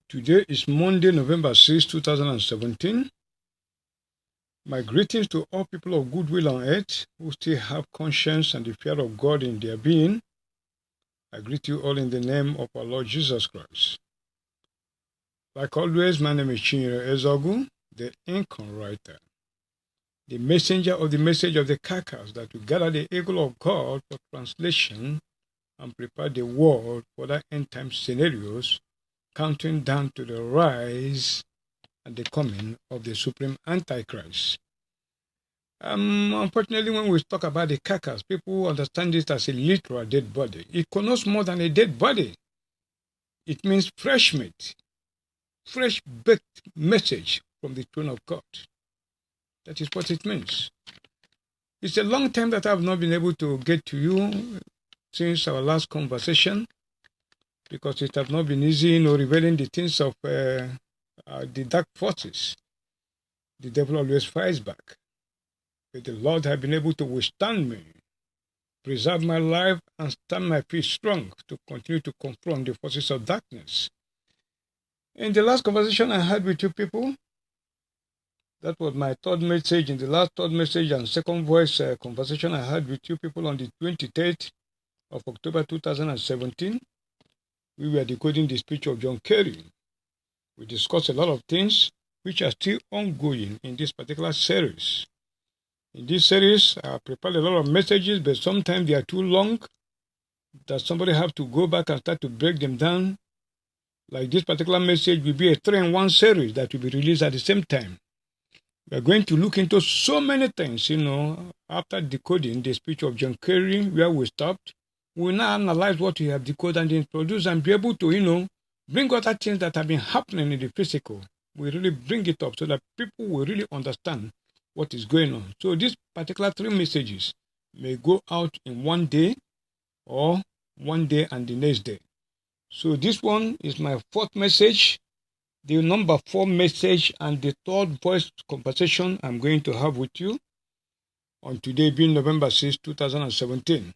Today is Monday, November 6, 2017. My greetings to all people of goodwill on earth who still have conscience and the fear of God in their being. I greet you all in the name of our Lord Jesus Christ. Like always, my name is Chinyere Ezogu, the Incon writer, the messenger of the message of the carcass that will gather the eagle of God for translation and prepare the world for that end-time scenarios, counting down to the rise and the coming of the supreme Antichrist. Unfortunately, when we talk about the carcass, people understand it as a literal dead body. It connotes more than a dead body. It means fresh meat, fresh baked message from the throne of God. That is what it means. It's a long time that I've not been able to get to you since our last conversation, because it has not been easy, revealing the things of the dark forces. The devil always fights back. But the Lord has been able to withstand me, preserve my life, and stand my feet strong to continue to confront the forces of darkness. In the last conversation I had with you people, that was my third message. In the last third message and second voice conversation I had with you people on the 23rd of October 2017, we were decoding the speech of John Kerry. We discussed a lot of things which are still ongoing in this particular series. In this series, I prepared a lot of messages, but sometimes they are too long that somebody have to go back and start to break them down. Like this particular message will be a 3-in-1 series that will be released at the same time. We are going to look into so many things, after decoding the speech of John Kerry, where we stopped. We will now analyze what we have decoded and introduced and be able to, bring other things that have been happening in the physical. We really bring it up so that people will really understand what is going on. So these particular 3 messages may go out in one day or one day and the next day. So this one is my 4th message, the number 4 message, and the 3rd voice conversation I'm going to have with you on today being November 6, 2017.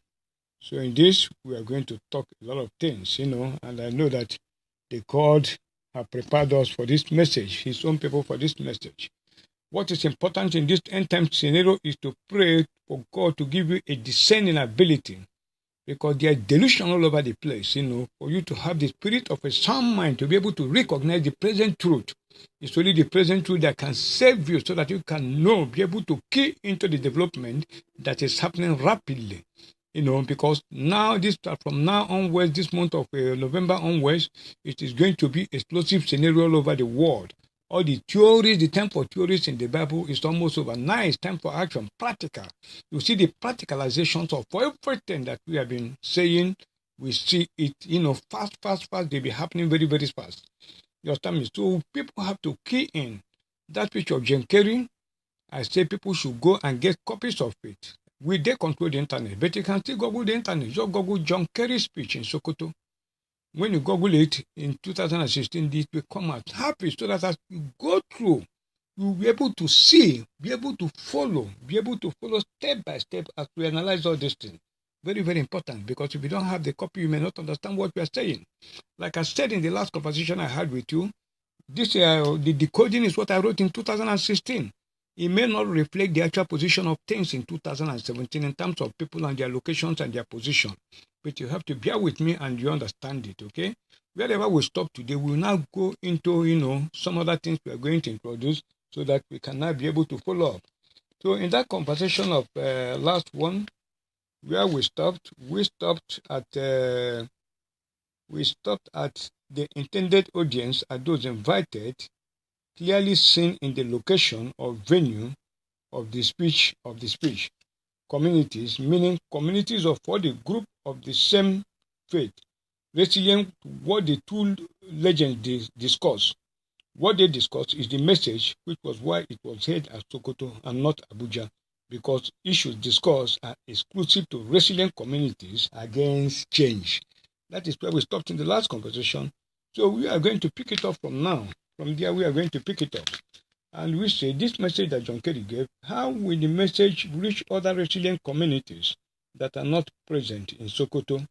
So in this, we are going to talk a lot of things, and I know that the God have prepared us for this message, his own people for this message. What is important in this end-time scenario is to pray for God to give you a discerning ability, because there is delusion all over the place, for you to have the spirit of a sound mind, to be able to recognize the present truth. It's only the present truth that can save you so that you can be able to key into the development that is happening rapidly. Because now, from now onwards, this month of November onwards, it is going to be explosive scenario all over the world. All the theories, the time for theories in the Bible is almost over. Now it's time for action, practical. You see the practicalizations of everything that we have been saying. We see it, fast. They be happening very, very fast. You understand me? So people have to key in that picture of John Kerry. I say people should go and get copies of it. They control the internet, but you can still Google the internet. Just Google John Kerry speech in Sokoto. When you Google it in 2016, it will come out happy, so that as you go through, you'll be able to see, be able to follow step by step as we analyze all these things. Very, very important, because if you don't have the copy, you may not understand what we are saying. Like I said in the last conversation I had with you, the decoding is what I wrote in 2016. It may not reflect the actual position of things in 2017 in terms of people and their locations and their position. But you have to bear with me and you understand it, okay? Wherever we stop today, we will now go into, some other things we are going to introduce so that we can now be able to follow up. So in that conversation of last one, where we stopped at the intended audience are those invited, clearly seen in the location or venue of the speech. Communities, meaning communities of all the group of the same faith, resilient to what the 2 legends discuss. What they discuss is the message, which was why it was held at Sokoto and not Abuja, because issues discussed are exclusive to resilient communities against change. That is where we stopped in the last conversation. So we are going to pick it up from now. From there, we are going to pick it up. And we say this message that John Kerry gave, how will the message reach other resilient communities that are not present in Sokoto?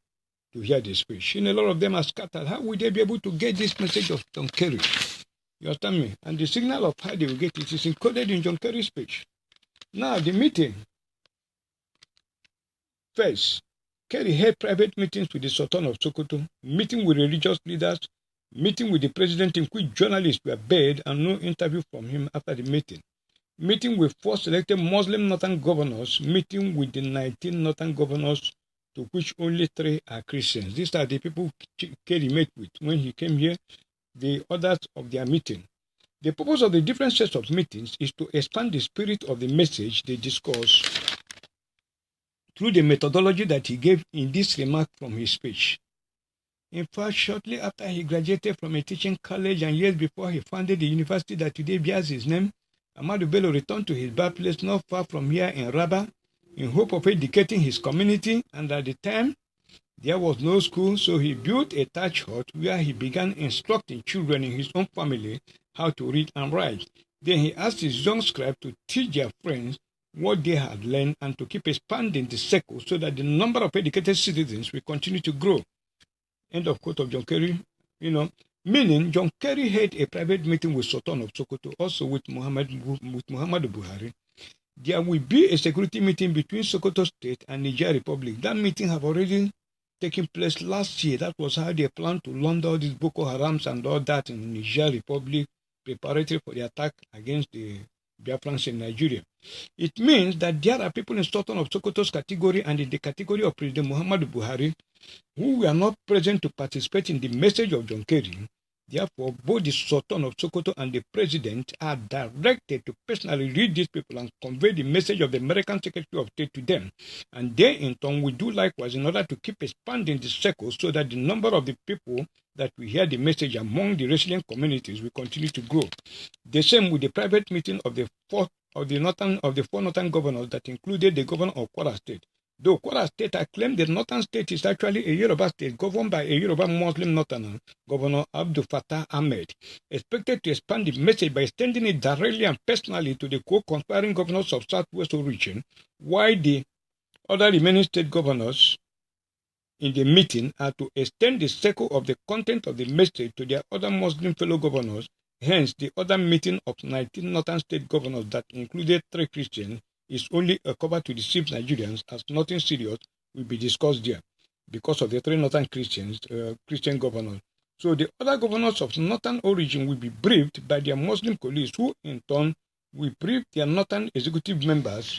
to hear the speech. A lot of them are scattered. How would they be able to get this message of John Kerry? You understand me? And the signal of how they will get it is encoded in John Kerry's speech. Now, the meeting. First, Kerry held private meetings with the Sultan of Sokoto, meeting with religious leaders, meeting with the president in which journalists were barred and no interview from him after the meeting with 4 selected Muslim northern governors, meeting with the 19 northern governors, to which only 3 are Christians. These are the people Kerry met with when he came here, the others of their meeting. The purpose of the different sets of meetings is to expand the spirit of the message they discuss through the methodology that he gave in this remark from his speech. In fact, shortly after he graduated from a teaching college and years before he founded the university that today bears his name, Ahmadu Bello returned to his birthplace not far from here in Rabba in hope of educating his community, and at the time, there was no school, so he built a thatch hut where he began instructing children in his own family how to read and write. Then he asked his young scribe to teach their friends what they had learned and to keep expanding the circle so that the number of educated citizens will continue to grow. End of quote of John Kerry. Meaning John Kerry had a private meeting with Sultan of Sokoto, also with Muhammadu Buhari. There will be a security meeting between Sokoto State and Niger Republic. That meeting have already taken place last year. That was how they planned to launder all these Boko Harams and all that in Niger Republic, preparatory for the attack against the Biafrans in Nigeria. It means that there are people in Sultan of Sokoto's category and in the category of President Muhammadu Buhari who were not present to participate in the message of John Kerry. Therefore, both the Sultan of Sokoto and the President are directed to personally read these people and convey the message of the American Secretary of State to them. And they, in turn, will do likewise in order to keep expanding the circle so that the number of the people that we hear the message among the resident communities will continue to grow. The same with the private meeting of the four northern governors that included the governor of Kwara State. Though Kwara State, I claim the northern state is actually a Yoruba state governed by a Yoruba Muslim northerner, Governor Abdul Fattah Ahmed, expected to expand the message by extending it directly and personally to the co-conspiring governors of Southwest region, while the other remaining state governors in the meeting are to extend the circle of the content of the message to their other Muslim fellow governors. Hence, the other meeting of 19 northern state governors that included 3 Christians is only a cover to deceive Nigerians, as nothing serious will be discussed there because of the 3 northern Christian governors. So the other governors of northern origin will be briefed by their Muslim colleagues, who in turn will brief their northern executive members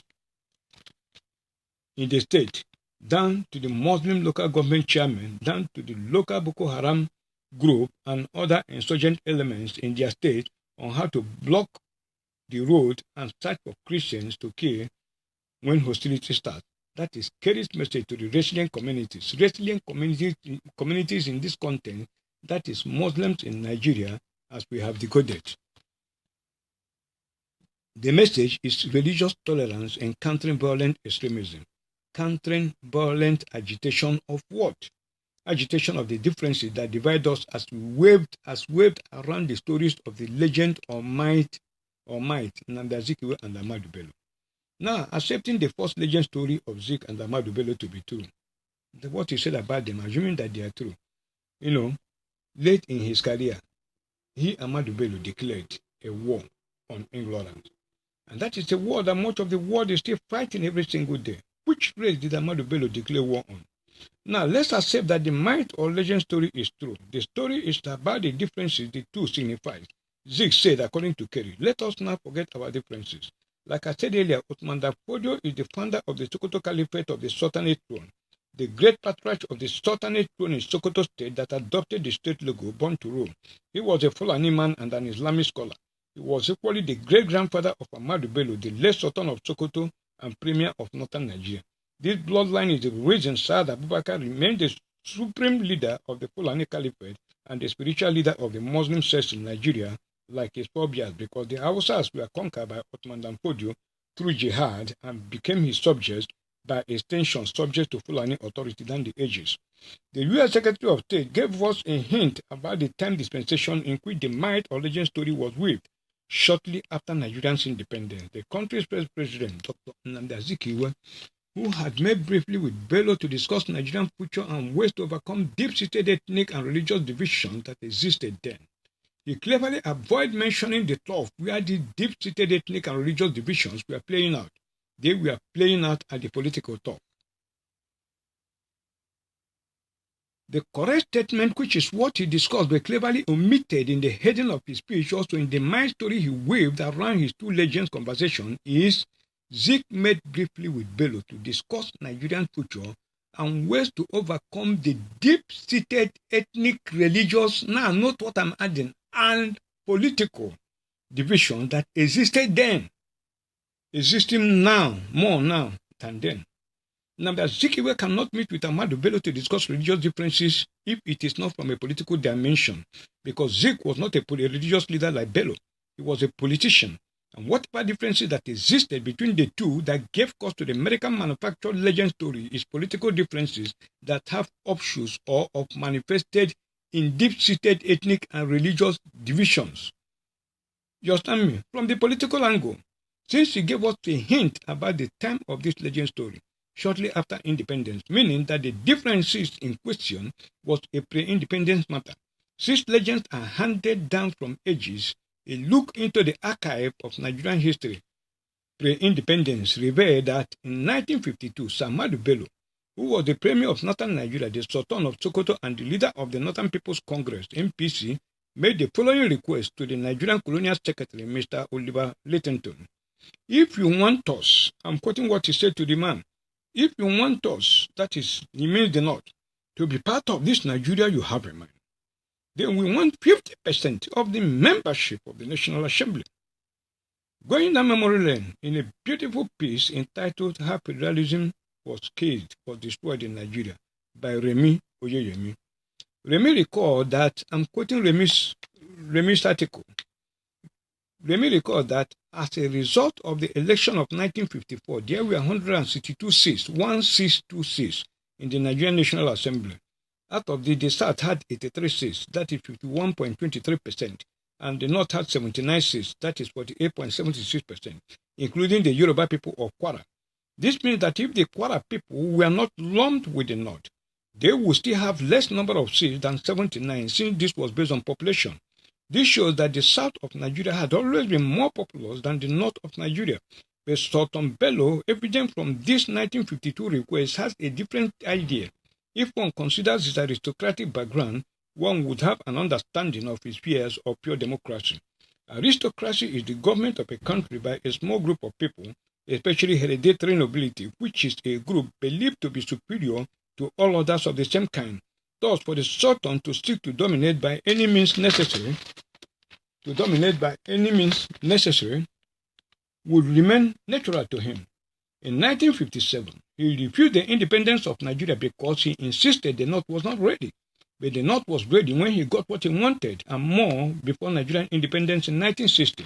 in the state, down to the Muslim local government chairman, down to the local Boko Haram group and other insurgent elements in their state on how to block the road and search for Christians to kill when hostility starts. That is Kerry's message to the resilient communities. Resilient communities in this content, that is Muslims in Nigeria, as we have decoded. The message is religious tolerance and countering violent extremism. Countering violent agitation of what? Agitation of the differences that divide us as waved around the stories of the legend or might Nnamdi Azikiwe and Ahmadu Bello. Now, accepting the first legend story of Zik and Ahmadu Bello to be true, what he said about them, assuming that they are true, late in his career, Ahmadu Bello, declared a war on England. And that is a war that much of the world is still fighting every single day. Which race did Ahmadu Bello declare war on? Now, let's accept that the might or legend story is true. The story is about the differences the two signify. Zik said, according to Kerry, let us not forget our differences. Like I said earlier, Uthman Fodio is the founder of the Sokoto Caliphate of the Sultanate throne, the great patriarch of the Sultanate throne in Sokoto State that adopted the state logo, born to rule. He was a Fulani man and an Islamic scholar. He was equally the great-grandfather of Ahmadu Bello, the late Sultan of Sokoto and Premier of Northern Nigeria. This bloodline is the reason Saad Abubakar remained the supreme leader of the Fulani Caliphate and the spiritual leader of the Muslim sects in Nigeria, like his forebears, because the Hausas were conquered by Uthman Dan Fodio through jihad and became his subjects, by extension subject to Fulani authority down the ages. The U.S. Secretary of State gave us a hint about the time dispensation in which the might or legend story was weaved. Shortly after Nigeria's independence, the country's first president, Dr. Nnamdi Azikiwe, who had met briefly with Bello to discuss Nigerian future and ways to overcome deep-seated ethnic and religious divisions that existed then. He cleverly avoided mentioning the turf where the deep-seated ethnic and religious divisions were playing out. They were playing out at the political turf. The correct statement, which is what he discussed, were cleverly omitted in the heading of his speech. Also in the mind story he waved around his two legends conversation is Zik met briefly with Bello to discuss Nigerian future and ways to overcome the deep-seated ethnic, religious, now note what I'm adding, and political division that existed then, existing now, more now than then. Now, that Zikiwe cannot meet with Ahmadu Bello to discuss religious differences if it is not from a political dimension, because Zik was not a religious leader like Bello. He was a politician. And whatever differences that existed between the two that gave cause to the American manufactured legend story is political differences that have offshoots or of manifested in deep-seated ethnic and religious divisions. You understand me? From the political angle, since he gave us a hint about the time of this legend story, shortly after independence, meaning that the differences in question was a pre-independence matter. Since legends are handed down from ages, a look into the archive of Nigerian history pre-independence revealed that in 1952, Ahmadu Bello, who was the Premier of Northern Nigeria, the Sultan of Sokoto, and the leader of the Northern People's Congress, NPC, made the following request to the Nigerian Colonial Secretary, Mr. Oliver Layton. If you want us, I'm quoting what he said to the man, if you want us, that is, he means the North, to be part of this Nigeria you have in mind, then we want 50% of the membership of the National Assembly. Going down memory lane in a beautiful piece entitled How Federalism Was Caged or Destroyed in Nigeria by Remi Oyeyemi. Remi recalled that, I'm quoting Remi's article, Remi recalled that as a result of the election of 1954, there were 162 seats, 1626, in the Nigerian National Assembly. Out of the South had 83 seats, that is 51.23%, and the North had 79 seats, that is 48.76%, including the Yoruba people of Kwara. This means that if the Kwara people were not lumped with the North, they would still have less number of seats than 79, since this was based on population. This shows that the south of Nigeria had always been more populous than the north of Nigeria. But Sultan Bello, evident from this 1952 request, has a different idea. If one considers his aristocratic background, one would have an understanding of his fears of pure democracy. Aristocracy is the government of a country by a small group of people, especially hereditary nobility, which is a group believed to be superior to all others of the same kind. Thus, for the Sultan to seek to dominate by any means necessary, would remain natural to him. In 1957, he refused the independence of Nigeria because he insisted the North was not ready. But the North was ready when he got what he wanted and more before Nigerian independence in 1960.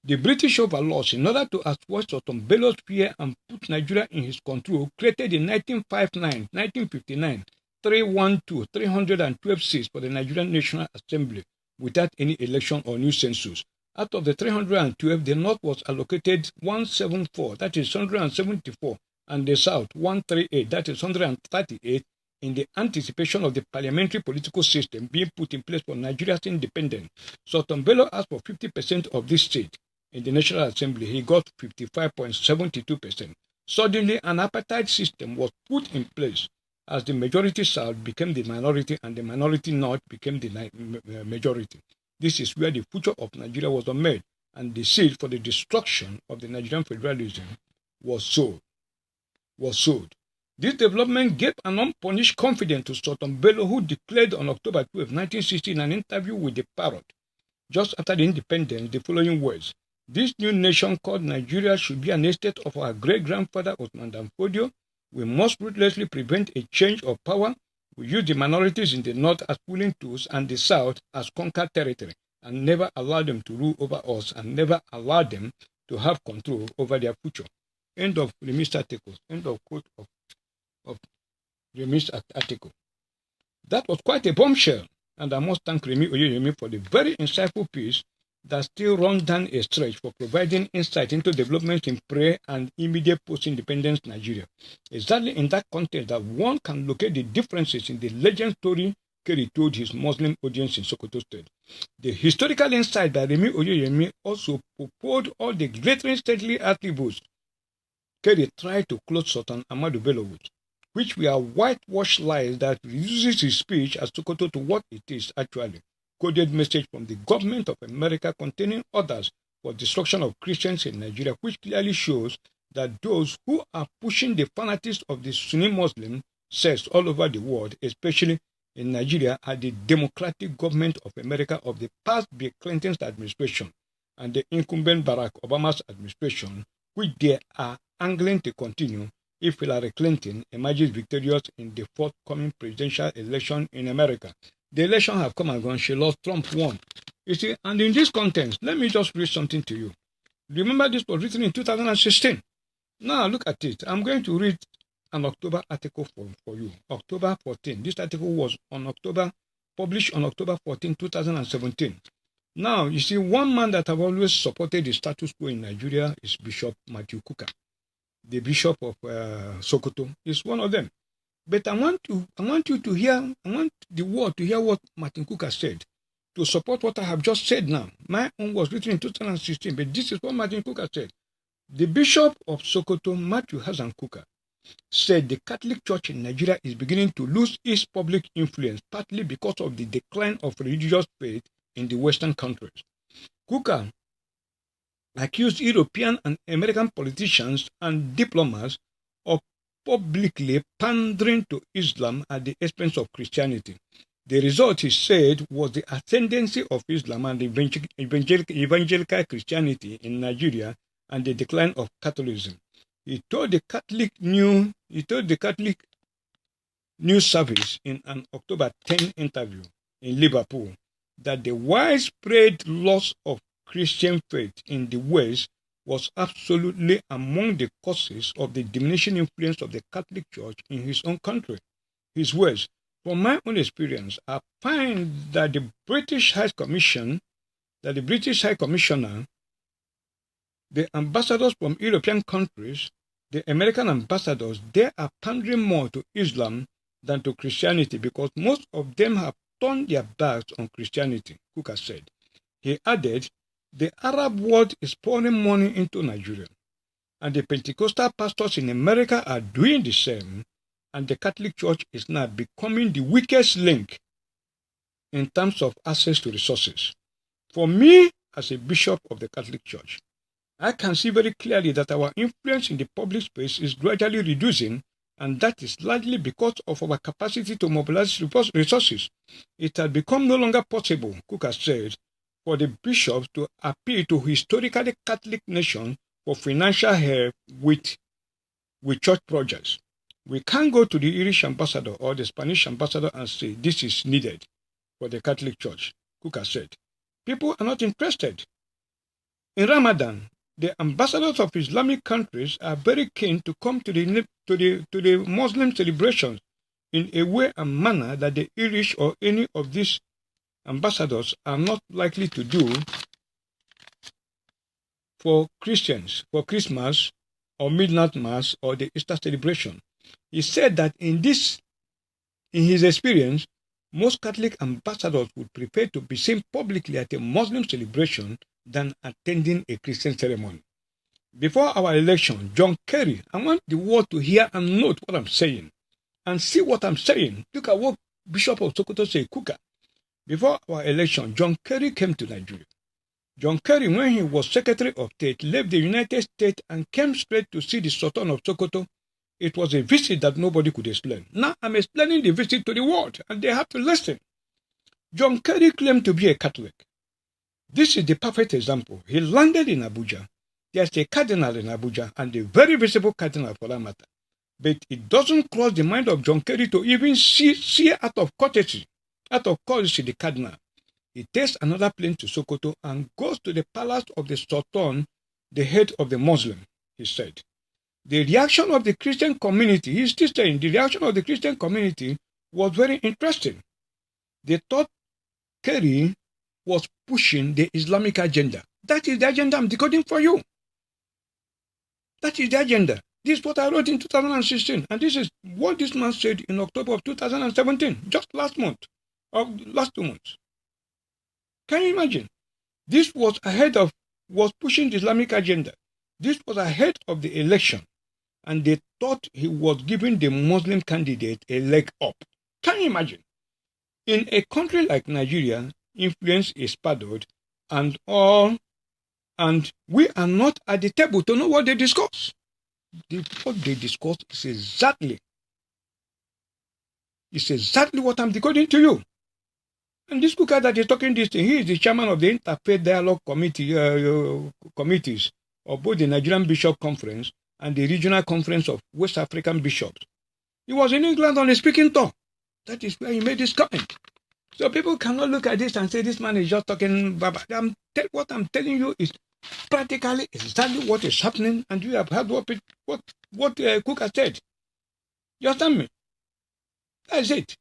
The British overlords, in order to assuage Sultan Bello's fear and put Nigeria in his control, created in 1959 312 seats for the Nigerian National Assembly without any election or new census. Out of the 312, the North was allocated 174, that is 174, and the South 138, that is 138, in the anticipation of the parliamentary political system being put in place for Nigeria's independence. Sultan Bello asked for 50% of this seat in the National Assembly. He got 55.72%. Suddenly, an apartheid system was put in place as the majority South became the minority and the minority North became the majority. This is where the future of Nigeria was made, and the seed for the destruction of the Nigerian federalism was sowed. This development gave an unpunished confidence to Sultan Bello, who declared on October 12, 1960, in an interview with the Parrot, just after the independence, the following words: "This new nation called Nigeria should be an estate of our great-grandfather Osman Dan Fodio. We must ruthlessly prevent a change of power. We use the minorities in the North as pulling tools and the South as conquered territory, and never allow them to rule over us, and never allow them to have control over their future." End of Remi's article. End of quote of Remi's article. That was quite a bombshell, and I must thank Remi Oyeyemi for the very insightful piece that still runs down a stretch for providing insight into developments in pre and immediate post-independence Nigeria. Exactly in that context that one can locate the differences in the legend story Kerry told his Muslim audience in Sokoto State. The historical insight by Remi Oyoyemi also purported all the glittering stately attributes Kerry tried to clothe Sultan Ahmadu Bello with, which were whitewashed lies that reduces his speech as Sokoto to what it is actually coded message from the government of America containing orders for destruction of Christians in Nigeria, which clearly shows that those who are pushing the fanatics of the Sunni Muslim sects all over the world, especially in Nigeria, are the democratic government of America of the past Bill Clinton's administration and the incumbent Barack Obama's administration, which they are angling to continue if Hillary Clinton emerges victorious in the forthcoming presidential election in America. The election have come and gone. She lost. Trump won. You see, and in this context, let me just read something to you. Remember, this was written in 2016. Now, look at it. I'm going to read an October article for you. October 14. This article was published on October 14, 2017. Now, you see, one man that have always supported the status quo in Nigeria is Bishop Matthew Kuka. The Bishop of Sokoto is one of them. But I want you to hear, I want the world to hear what Martin Kuka said to support what I have just said now. My own was written in 2016, but this is what Martin Kuka said. The Bishop of Sokoto, Matthew Hassan Kuka, said the Catholic Church in Nigeria is beginning to lose its public influence, partly because of the decline of religious faith in the Western countries. Kuka accused European and American politicians and diplomats of publicly pandering to Islam at the expense of Christianity. The result, he said, was the ascendancy of Islam and evangelical Christianity in Nigeria and the decline of Catholicism. He told the Catholic News Service in an October 10 interview in Liverpool that the widespread loss of Christian faith in the West was absolutely among the causes of the diminishing influence of the Catholic Church in his own country. His words, from my own experience, I find that the British High Commissioner, the ambassadors from European countries, the American ambassadors, they are pandering more to Islam than to Christianity because most of them have turned their backs on Christianity, Kuka said. He added, the Arab world is pouring money into Nigeria, and the Pentecostal pastors in America are doing the same, and the Catholic Church is now becoming the weakest link in terms of access to resources. For me, as a bishop of the Catholic Church, I can see very clearly that our influence in the public space is gradually reducing, and that is largely because of our capacity to mobilize resources. It has become no longer possible, Kuka said, for the bishops to appeal to historically Catholic nations for financial help with church projects. We can't go to the Irish ambassador or the Spanish ambassador and say this is needed for the Catholic Church, Kuka said. People are not interested. In Ramadan, the ambassadors of Islamic countries are very keen to come to the Muslim celebrations in a way and manner that the Irish or any of these ambassadors are not likely to do for Christians, for Christmas or Midnight Mass or the Easter celebration. He said that in his experience, most Catholic ambassadors would prefer to be seen publicly at a Muslim celebration than attending a Christian ceremony. Before our election, John Kerry, I want the world to hear and note what I'm saying and see what I'm saying. Look at what Bishop of Sokoto said, Kuka. Before our election, John Kerry came to Nigeria. John Kerry, when he was Secretary of State, left the United States and came straight to see the Sultan of Sokoto. It was a visit that nobody could explain. Now I'm explaining the visit to the world, and they have to listen. John Kerry claimed to be a Catholic. This is the perfect example. He landed in Abuja. There's a cardinal in Abuja, and a very visible cardinal for that matter. But it doesn't cross the mind of John Kerry to even see out of courtesy, the cardinal. He takes another plane to Sokoto and goes to the palace of the Sultan, the head of the Muslim, he said. The reaction of the Christian community, he's still saying, the reaction of the Christian community was very interesting. They thought Kerry was pushing the Islamic agenda. That is the agenda I'm decoding for you. That is the agenda. This is what I wrote in 2016. And this is what this man said in October of 2017, just last month, or last 2 months. Can you imagine? This was pushing the Islamic agenda. This was ahead of the election. And they thought he was giving the Muslim candidate a leg up. Can you imagine? In a country like Nigeria, influence is paddled and all, and we are not at the table to know what they discuss. What they discuss is exactly what I'm decoding to you. And this guy that is talking this thing, he is the chairman of the Interfaith Dialogue Committees of both the Nigerian Bishop Conference and the Regional Conference of West African Bishops. He was in England on a speaking tour. That is where he made this comment. So people cannot look at this and say this man is just talking. What I'm telling you is practically exactly what is happening, and you have heard what Cook has said. You understand me? That's it.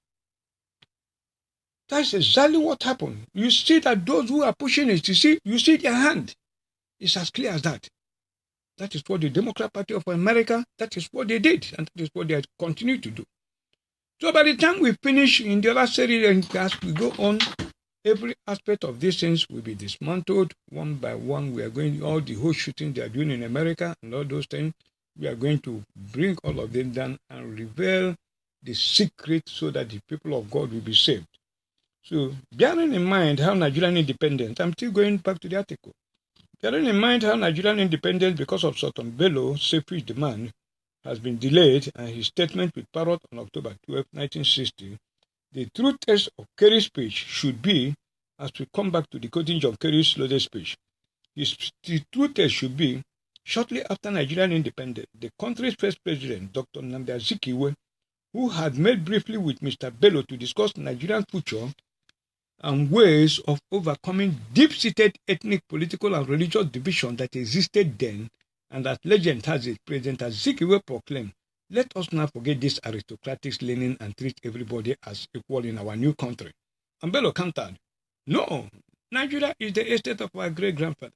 That's exactly what happened. You see that those who are pushing it, you see their hand. It's as clear as that. That is what the Democrat Party of America, that is what they did, and that is what they continue to do. So by the time we finish in the other series and as we go on, every aspect of these things will be dismantled one by one. We are going, all the whole shooting they are doing in America and all those things, we are going to bring all of them down and reveal the secret so that the people of God will be saved. So bearing in mind how Nigerian independence, I'm still going back to the article. Bearing in mind how Nigerian independence, because of Sultan Bello's selfish demand, has been delayed, and his statement with Parrot on October 12, 1960, the true test of Kerry's speech should be, as we come back to decoding John Kerry's loaded speech, the true test should be, shortly after Nigerian independence, the country's first president, Dr. Nnamdi Azikiwe, who had met briefly with Mr. Bello to discuss Nigerian future and ways of overcoming deep-seated ethnic, political, and religious division that existed then, and as legend has it, President Azikiwe proclaimed, "Let us not forget this aristocratic leaning and treat everybody as equal in our new country." And Bello countered, "No, Nigeria is the estate of our great-grandfather.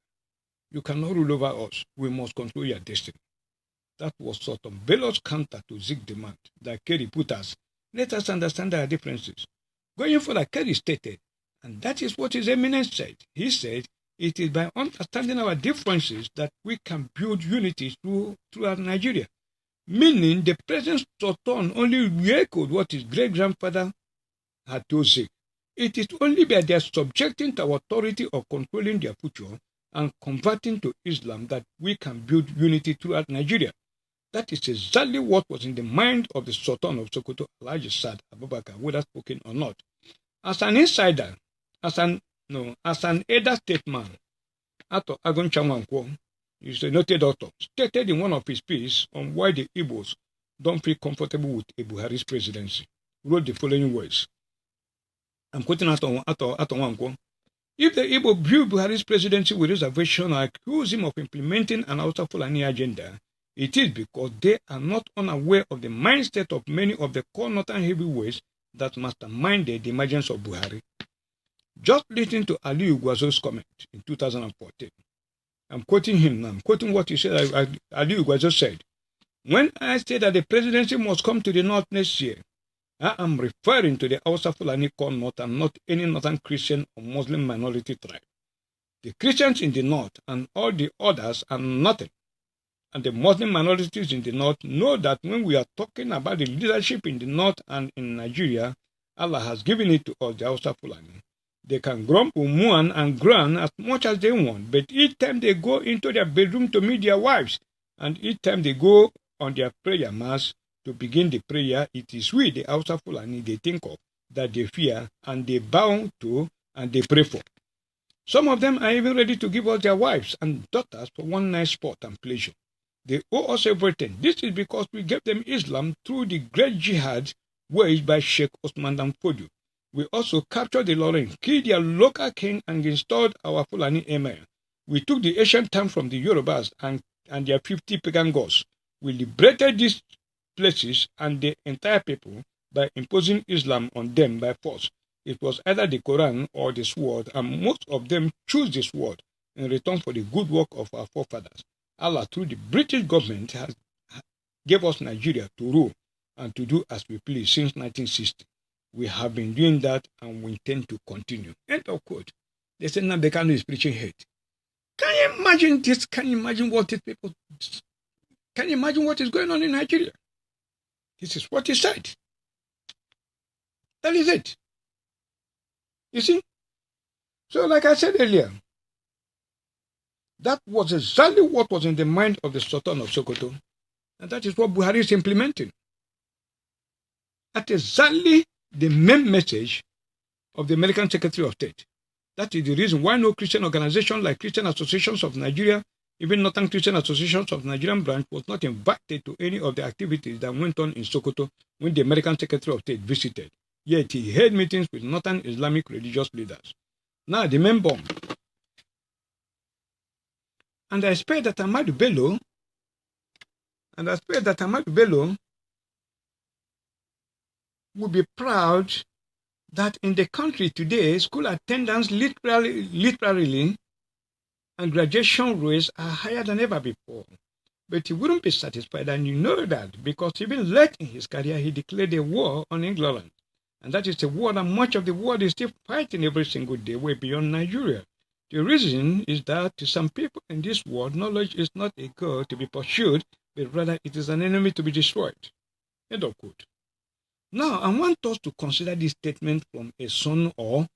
You cannot rule over us. We must control your destiny." That was sort of Bello's counter to Zig's demand that Kerry put us. Let us understand our differences. Going further, Kerry stated, and that is what His Eminence said. He said, "It is by understanding our differences that we can build unity throughout Nigeria." Meaning the present Sultan only re-echoed what his great-grandfather had told Zig. It is only by their subjecting to our authority of controlling their future and converting to Islam that we can build unity throughout Nigeria. That is exactly what was in the mind of the Sultan of Sokoto, Alhaji Saad Abubakar, whether spoken or not. As an insider, as an elder statesman, Ato Agon Chanwankwo, is a noted author, stated in one of his pieces on why the Igbos don't feel comfortable with a Buhari's presidency, wrote the following words. I'm quoting Ato Nwankwo. "If the Igbo view Buhari's presidency with reservation or accuse him of implementing an Hausa Fulani agenda, it is because they are not unaware of the mindset of many of the core northern heavyweights that masterminded the emergence of Buhari." Just listen to Ali Ugwazo's comment in 2014. I'm quoting him now. I'm quoting what he said. Ali Ugwazo said, "When I say that the presidency must come to the north next year, I am referring to the Hausa Fulani core north and not any northern Christian or Muslim minority tribe. The Christians in the north and all the others are nothing. And the Muslim minorities in the north know that when we are talking about the leadership in the north and in Nigeria, Allah has given it to us, the Hausa Fulani. They can grumble, mourn, and groan as much as they want, but each time they go into their bedroom to meet their wives, and each time they go on their prayer mass to begin the prayer, it is we, the Hausa Fulani, they think of, that they fear, and they bow to, and they pray for. Some of them are even ready to give us their wives and daughters for one night sport and pleasure. They owe us everything. This is because we gave them Islam through the great jihad waged by Sheikh Osman Dan Fodio. We also captured the Lorraine, killed their local king, and installed our Fulani emir. We took the ancient town from the Yorubas and their 50 pagan gods. We liberated these places and the entire people by imposing Islam on them by force. It was either the Quran or the sword, and most of them choose the sword in return for the good work of our forefathers. Allah, through the British government, has gave us Nigeria to rule and to do as we please since 1960. We have been doing that and we intend to continue. End of quote. They said now Kanu is preaching hate. Can you imagine this? Can you imagine what these people? Can you imagine what is going on in Nigeria? This is what he said. That is it. You see? So, like I said earlier, that was exactly what was in the mind of the Sultan of Sokoto. And that is what Buhari is implementing. That is exactly the main message of the American Secretary of State. That is the reason why no Christian organization like Christian Associations of Nigeria, even Northern Christian Associations of Nigerian branch, was not invited to any of the activities that went on in Sokoto when the American Secretary of State visited. Yet he held meetings with Northern Islamic religious leaders. Now the main bomb. And I expect that Ahmadu Bello will be proud that in the country today, school attendance literally and graduation rates are higher than ever before. But he wouldn't be satisfied, and you know that, because even late in his career, he declared a war on England. And that is a war that much of the world is still fighting every single day, way beyond Nigeria. The reason is that to some people in this world, knowledge is not a goal to be pursued, but rather it is an enemy to be destroyed. End of quote. Now, I want us to consider this statement from a son or,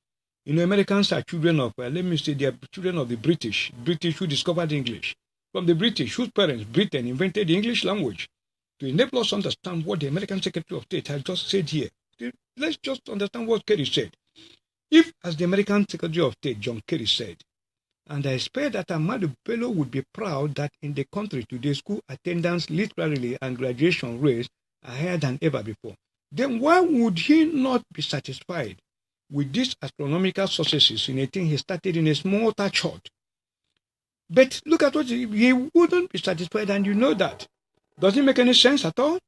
Americans are children of, let me say, they are children of the British who discovered English. From the British, whose parents, Britain, invented the English language. To enable us to understand what the American Secretary of State has just said here, let's just understand what Kerry said. If, as the American Secretary of State, John Kerry said, and I expect that Ahmadu Bello would be proud that in the country today, school attendance literally and graduation rates are higher than ever before, then why would he not be satisfied with these astronomical successes in a thing he started in a small church? But look at what he wouldn't be satisfied, and you know that. Does it make any sense at all?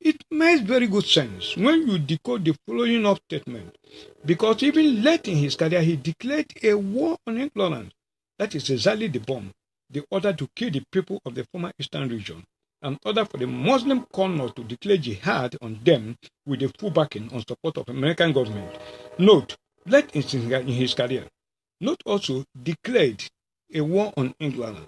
It makes very good sense when you decode the following up statement, because even late in his career, he declared a war on ignorance. That is exactly the bomb, the order to kill the people of the former Eastern region, and order for the Muslim corner to declare jihad on them with the full backing and support of American government. Note, late in his career, note also declared a war on England.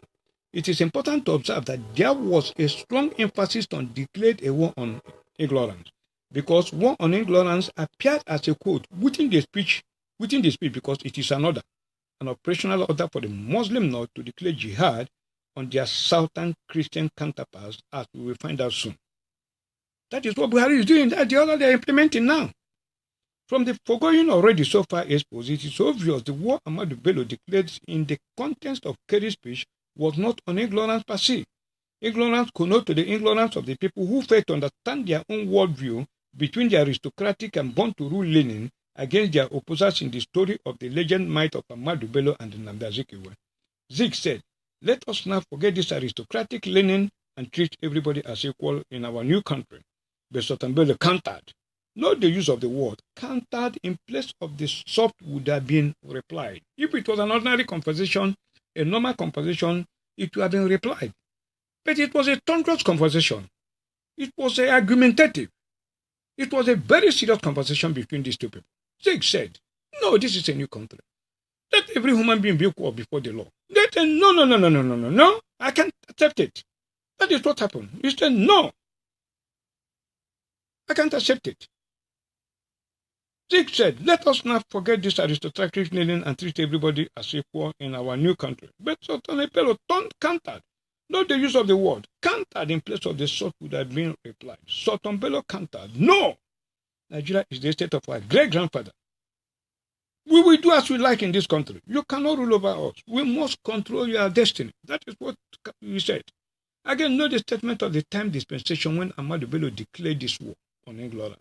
It is important to observe that there was a strong emphasis on declared a war on ignorance, because war on ignorance appeared as a quote within the speech because it is an operational order for the Muslim North to declare jihad on their southern Christian counterparts, as we will find out soon. That is what Buhari is doing. That's the order they are implementing now. From the foregoing already so far exposed, it is obvious the war Ahmadu Bello declared in the context of Kerry's speech was not on ignorance per se. Ignorance connotes to the ignorance of the people who failed to understand their own worldview between the aristocratic and born-to-rule leaning against their opposers in the story of the legend might of Ahmadu Bello and Nnamdi Azikiwe. Zik said, "Let us now forget this aristocratic leaning and treat everybody as equal in our new country." But Sultan Bello countered. Not the use of the word, countered in place of the soft would have been replied. If it was an ordinary conversation, a normal conversation, it would have been replied. But it was a thunderous conversation. It was argumentative. It was a very serious conversation between these two people. Zig said, "No, this is a new country. Let every human being be equal before the law." They said, no, I can't accept it. That is what happened. He said, "No, I can't accept it." Zig said, "Let us not forget this aristocratic leaning and treat everybody as equal in our new country." But Sultan Bello countered. Not the use of the word. Countered in place of the sort would have been replied. Sultan Bello countered. "No, Nigeria is the state of our great-grandfather. We will do as we like in this country. You cannot rule over us. We must control your destiny." That is what he said. Again, note the statement of the time dispensation when Ahmadu Bello declared this war on England.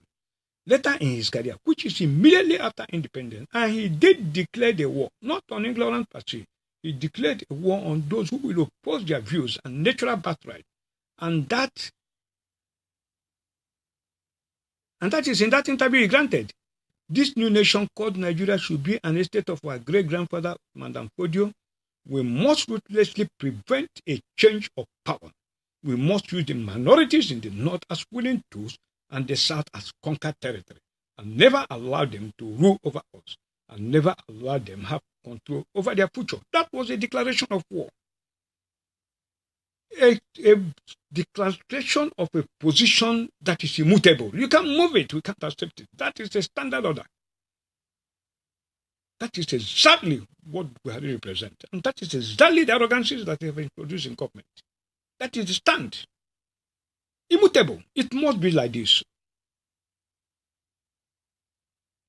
Later in his career, which is immediately after independence, and he did declare the war, not on England per se. He declared a war on those who will oppose their views and natural birthright. And that is in that interview he granted. This new nation called Nigeria should be an estate of our great-grandfather, Madam Fodio. We must ruthlessly prevent a change of power. We must use the minorities in the north as willing tools and the south as conquered territory, and never allow them to rule over us, and never allow them have control over their future. That was a declaration of war. A declaration of a position that is immutable. You can't move it. We can't accept it. That is a standard order. That is exactly what Buhari represents. And that is exactly the arrogances that they have introduced in government. That is the stand. Immutable. It must be like this.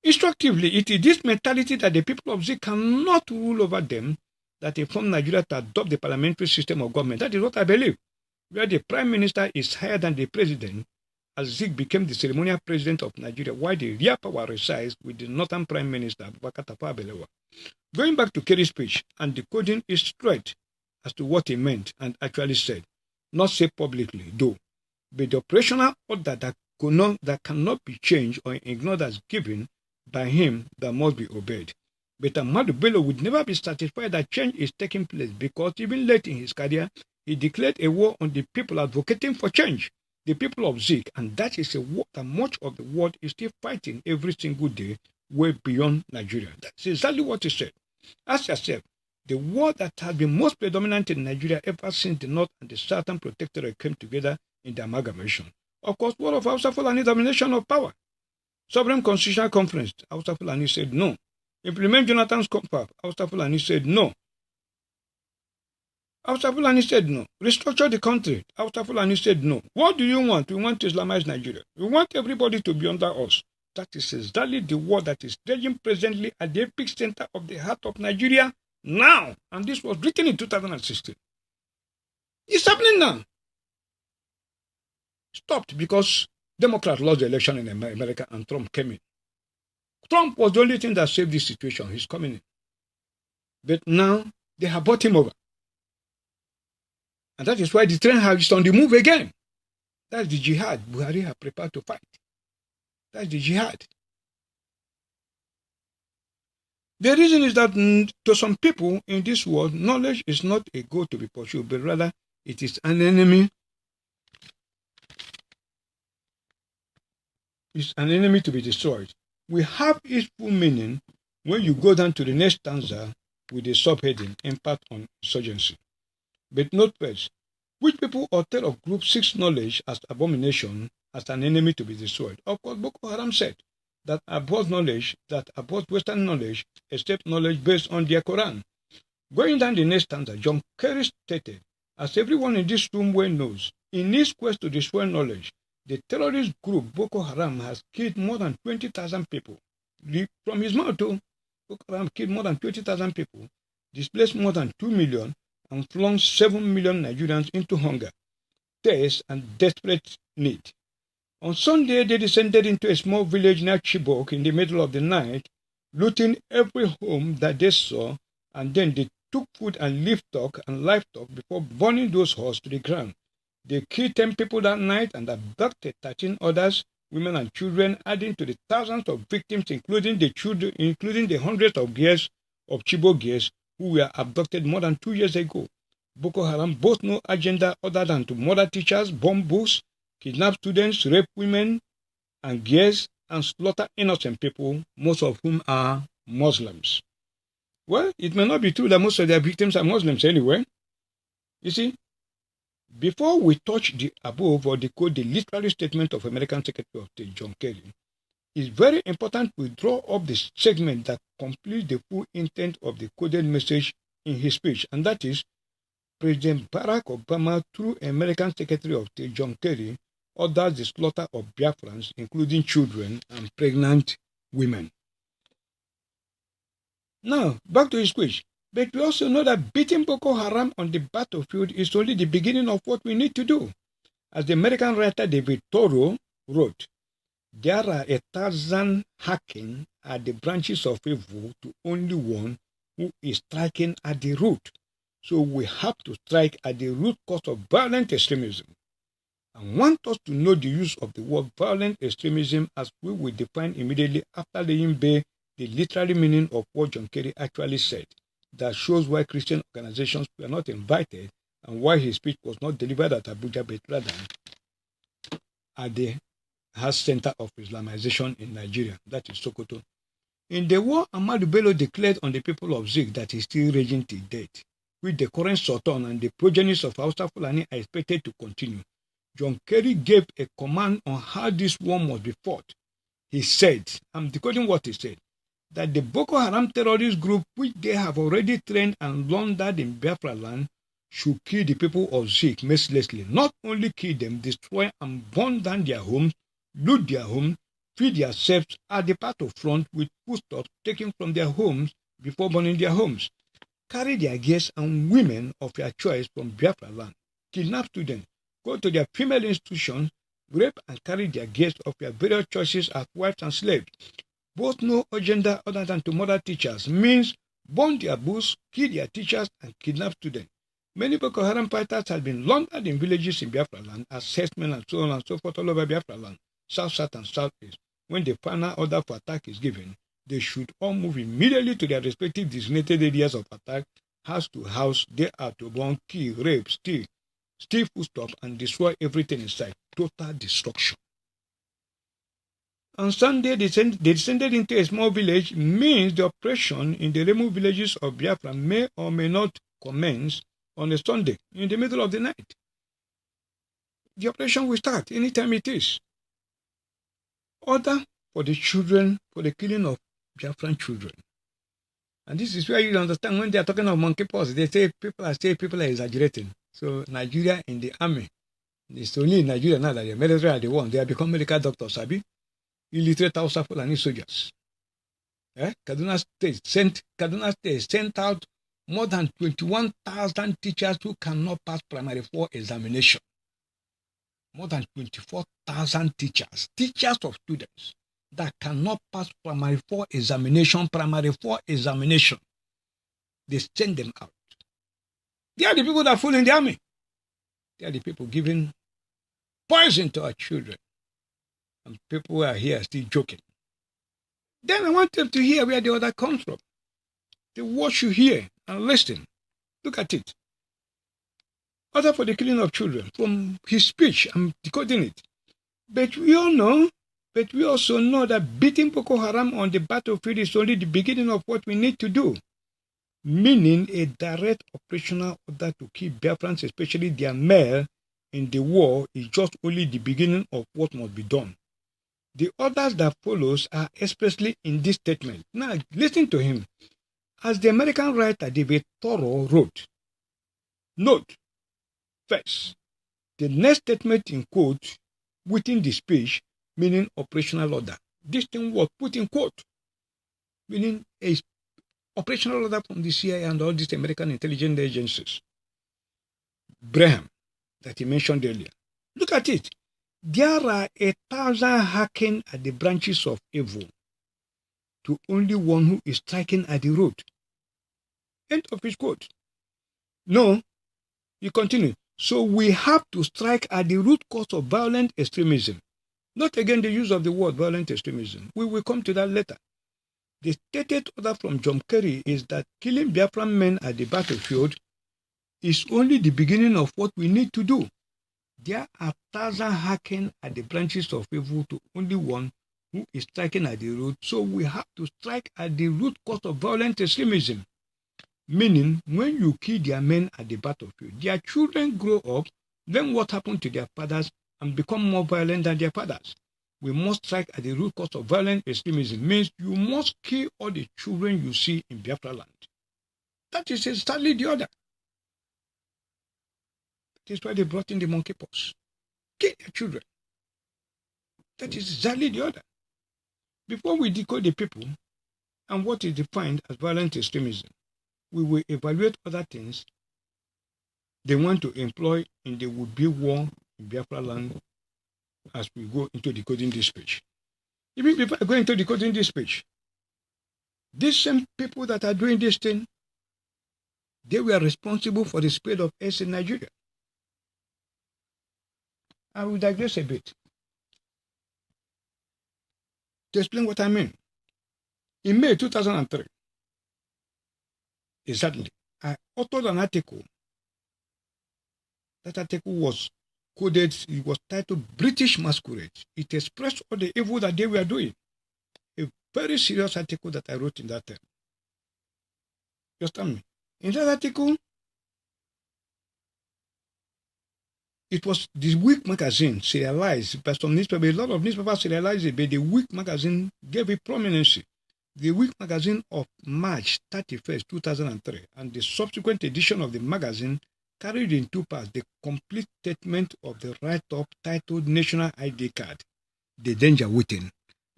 Instructively, it is this mentality that the people of Zik cannot rule over them that they form Nigeria to adopt the parliamentary system of government. That is what I believe. Where the prime minister is higher than the president, as Zik became the ceremonial president of Nigeria, while the real power resides with the northern prime minister, Abubakar Tafawa Balewa. Going back to Kerry's speech and decoding is straight as to what he meant and actually said, not said publicly, though, but the operational order that cannot be changed or ignored as given by him that must be obeyed. But Ahmadu Bello would never be satisfied that change is taking place because even late in his career, he declared a war on the people advocating for change, the people of Zik, and that is a war that much of the world is still fighting every single day way beyond Nigeria. That's exactly what he said. Ask yourself, the war that has been most predominant in Nigeria ever since the North and the Southern Protectorate came together in the amalgamation. Of course, war of Hausa Fulani domination of power. Sovereign Constitutional Conference, Hausa Fulani said no. Implement Jonathan's compact, Hausa Fulani said no. Hausa Fulani said no. Restructure the country, Hausa Fulani said no. What do you want? We want to Islamize Nigeria. We want everybody to be under us. That is exactly the war that is raging presently at the epic center of the heart of Nigeria now. And this was written in 2016. It's happening now. Stopped because Democrats lost the election in America and Trump came in. Trump was the only thing that saved this situation. He's coming in. But now they have bought him over. And that is why the train is on the move again. That's the jihad Buhari have prepared to fight. That's the jihad. The reason is that to some people in this world, knowledge is not a goal to be pursued, but rather it is an enemy. It's an enemy to be destroyed. We have its full meaning when you go down to the next stanza with the subheading, Impact on Insurgency. But note first, which people or tell of group seeks knowledge as abomination, as an enemy to be destroyed. Of course, Boko Haram said that abhors knowledge, that abhors Western knowledge, except knowledge based on their Quran. Going down the next stanza, John Kerry stated, as everyone in this room well knows, in his quest to destroy knowledge, the terrorist group Boko Haram has killed more than 20,000 people. From his mouth, Boko Haram killed more than 20,000 people, displaced more than 2 million, and flung 7 million Nigerians into hunger, thirst, and desperate need. On Sunday, they descended into a small village near Chibok in the middle of the night, looting every home that they saw, and then they took food and livestock before burning those horses to the ground. They killed 10 people that night and abducted 13 others, women and children, adding to the thousands of victims, including the hundreds of girls of Chibok girls who were abducted more than 2 years ago. Boko Haram boasts no agenda other than to murder teachers, bomb books, kidnap students, rape women and girls, and slaughter innocent people, most of whom are Muslims. Well, it may not be true that most of their victims are Muslims anyway. You see, before we touch the above or decode the literary statement of American Secretary of State John Kerry, it's very important we draw up the segment that completes the full intent of the coded message in his speech, and that is President Barack Obama, through American Secretary of State John Kerry, orders the slaughter of Biafrans, including children and pregnant women. Now, back to his speech. But we also know that beating Boko Haram on the battlefield is only the beginning of what we need to do. As the American writer David Thoreau wrote, there are 1,000 hacking at the branches of evil to only one who is striking at the root. So we have to strike at the root cause of violent extremism. and want us to know the use of the word violent extremism as we will define immediately after laying bare the literary meaning of what John Kerry actually said. That shows why Christian organizations were not invited and why his speech was not delivered at Abuja but rather at the Heart Center of Islamization in Nigeria, that is Sokoto. In the war, Ahmadu Bello declared on the people of Zik that he is still raging till death, which the current Sultan and the progenies of Hausa Fulani are expected to continue. John Kerry gave a command on how this war must be fought. He said, I'm decoding what he said, that the Boko Haram terrorist group, which they have already trained and laundered in Biafra land, should kill the people of Zik mercilessly. Not only kill them, destroy and burn down their homes, loot their homes, feed themselves at the battlefront with foodstuffs taken from their homes before burning their homes, carry their girls and women of their choice from Biafra land, kidnap students, go to their female institutions, rape and carry their girls of their various choices as wives and slaves. Both no agenda other than to murder teachers, means burn their books, kill their teachers, and kidnap students. Many Boko Haram fighters have been laundered in villages in Biafra land as herdsmen and so on and so forth all over Biafra land, south and southeast. When the final order for attack is given, they should all move immediately to their respective designated areas of attack, house to house, day out to burn, kill, rape, steal foodstuff, and destroy everything in sight. Total destruction. On Sunday, they descended into a small village, means the operation in the remote villages of Biafra may or may not commence on a Sunday in the middle of the night. The operation will start anytime it is. Order for the children, for the killing of Biafran children. And this is where you understand when they are talking of monkeypox, they say people are exaggerating. So Nigeria in the army, it's only in Nigeria now that the military are the ones. They have become medical doctors, Sabi. Illiterate Hausa Fulani soldiers. Kaduna State sent out more than 21,000 teachers who cannot pass primary 4 examination. More than 24,000 teachers of students that cannot pass primary 4 examination. They send them out. They are the people that fool in the army. They are the people giving poison to our children. And people who are here still joking. Then I want them to hear where the order comes from. They watch you hear and listen. Look at it. Order for the killing of children. From his speech, I'm decoding it. But we also know that beating Boko Haram on the battlefield is only the beginning of what we need to do. Meaning a direct operational order to kill Biafrans, especially their male, in the war is just only the beginning of what must be done. The orders that follows are expressly in this statement. Now, listen to him. As the American writer David Thoreau wrote, note, first, the next statement in quote within the speech, meaning operational order. This thing was put in quote, meaning a operational order from the CIA and all these American intelligence agencies. Braham, that he mentioned earlier. Look at it. There are 1,000 hacking at the branches of evil to only one who is striking at the root. End of his quote. No, you continue. So we have to strike at the root cause of violent extremism. Not again the use of the word violent extremism. We will come to that later. The stated order from John Kerry is that killing Biafran men at the battlefield is only the beginning of what we need to do. There are 1,000 hacking at the branches of evil to only one who is striking at the root. So we have to strike at the root cause of violent extremism. Meaning, when you kill their men at the battlefield, their children grow up, learn what happened to their fathers, and become more violent than their fathers. We must strike at the root cause of violent extremism. Means you must kill all the children you see in Biafra land. That is exactly the order. That is why they brought in the monkeypox. Kill their children. That is exactly the order. Before we decode the people and what is defined as violent extremism, we will evaluate other things they want to employ in the would-be war in Biafra land as we go into decoding this page. Even before I go into decoding this page, these same people that are doing this thing, they were responsible for the spread of AIDS in Nigeria. I will digress a bit to explain what I mean. In May 2003, exactly, I authored an article. That article was coded, it was titled British Masquerade. It expressed all the evil that they were doing. A very serious article that I wrote in that time. Just tell me. In that article, it was the Week magazine serialized by some newspapers. A lot of newspapers serialized it, but the Week magazine gave it prominence. The Week magazine of March 31st, 2003, and the subsequent edition of the magazine carried in two parts the complete statement of the write-up titled National ID Card, The Danger Waiting.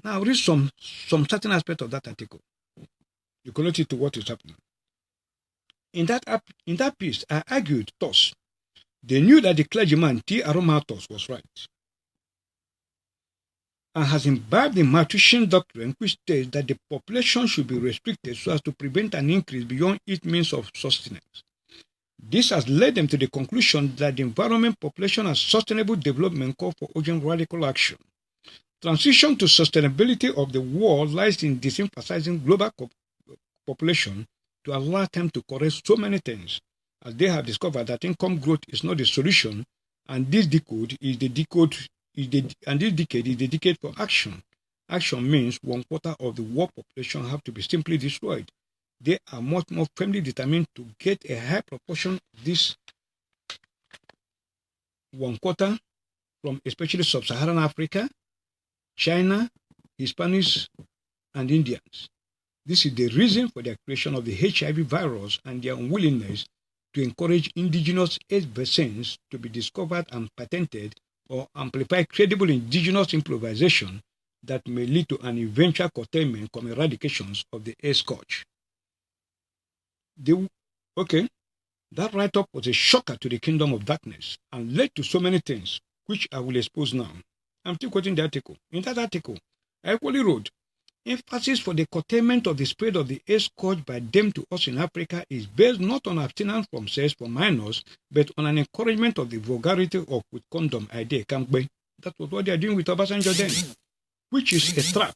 Now read some certain aspect of that article. You connect it to what is happening. In that piece, I argued thus. They knew that the clergyman T. Aromatos was right and has imbibed the Malthusian doctrine which states that the population should be restricted so as to prevent an increase beyond its means of sustenance. This has led them to the conclusion that the environment, population, and sustainable development call for urgent radical action. Transition to sustainability of the world lies in disemphasizing global population to allow time to correct so many things, as they have discovered that income growth is not the solution, and this decade is the decade for action. Action means 1/4 of the world population have to be simply destroyed. They are much more firmly determined to get a high proportion of this 1/4 from especially sub-Saharan Africa, China, Hispanics, and Indians. This is the reason for the creation of the HIV virus and their unwillingness to encourage indigenous AIDS vaccines to be discovered and patented or amplify credible indigenous improvisation that may lead to an eventual curtailment or eradications of the AIDS scourge. That write-up was a shocker to the kingdom of darkness and led to so many things, which I will expose now. I'm still quoting the article. In that article, I equally wrote, emphasis for the curtailment of the spread of the AIDS scourge by them to us in Africa is based not on abstinence from sex for minors, but on an encouragement of the vulgarity of with condom idea. That was what they are doing with Obasanjo then, which is a trap.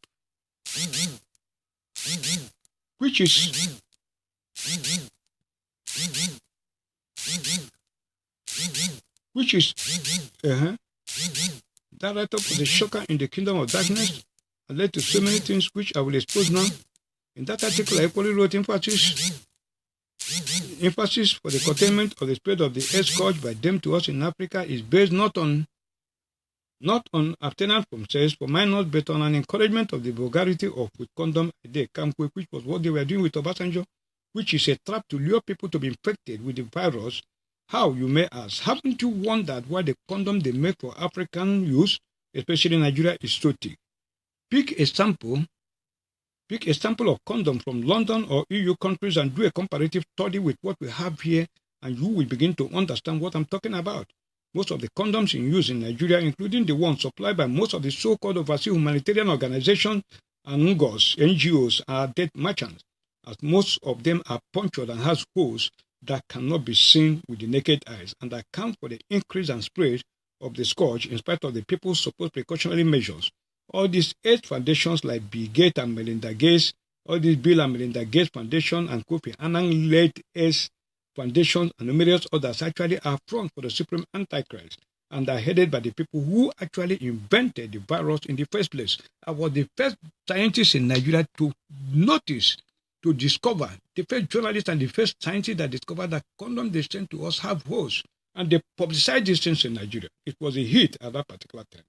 Which is that write-up was a shocker in the kingdom of darkness and led to so many things which I will expose now. In that article, I equally wrote emphasis for the curtailment of the spread of the AIDS scourge by them to us in Africa is based not on abstinence from sex for minors, but on an encouragement of the vulgarity of with condom idea, which was what they were doing with Obasanjo, which is a trap to lure people to be infected with the virus. How, you may ask? Haven't you wondered why the condom they make for African use, especially in Nigeria, is so thick? Pick a sample of condom from London or EU countries and do a comparative study with what we have here, and you will begin to understand what I'm talking about. Most of the condoms in use in Nigeria, including the ones supplied by most of the so-called overseas humanitarian organizations and NGOs, are dead merchants, as most of them are punctured and has holes that cannot be seen with the naked eyes and account for the increase and spread of the scourge in spite of the people's supposed precautionary measures. All these AIDS foundations like Bill Gates and Melinda Gates, all these Bill and Melinda Gates Foundation and Kofi Annan-led AIDS Foundation and numerous others actually are front for the Supreme Antichrist and are headed by the people who actually invented the virus in the first place. I was the first scientist in Nigeria to notice, to discover, the first journalist and the first scientist that discovered that condoms they sent to us have holes. And they publicized these things in Nigeria. It was a hit at that particular time.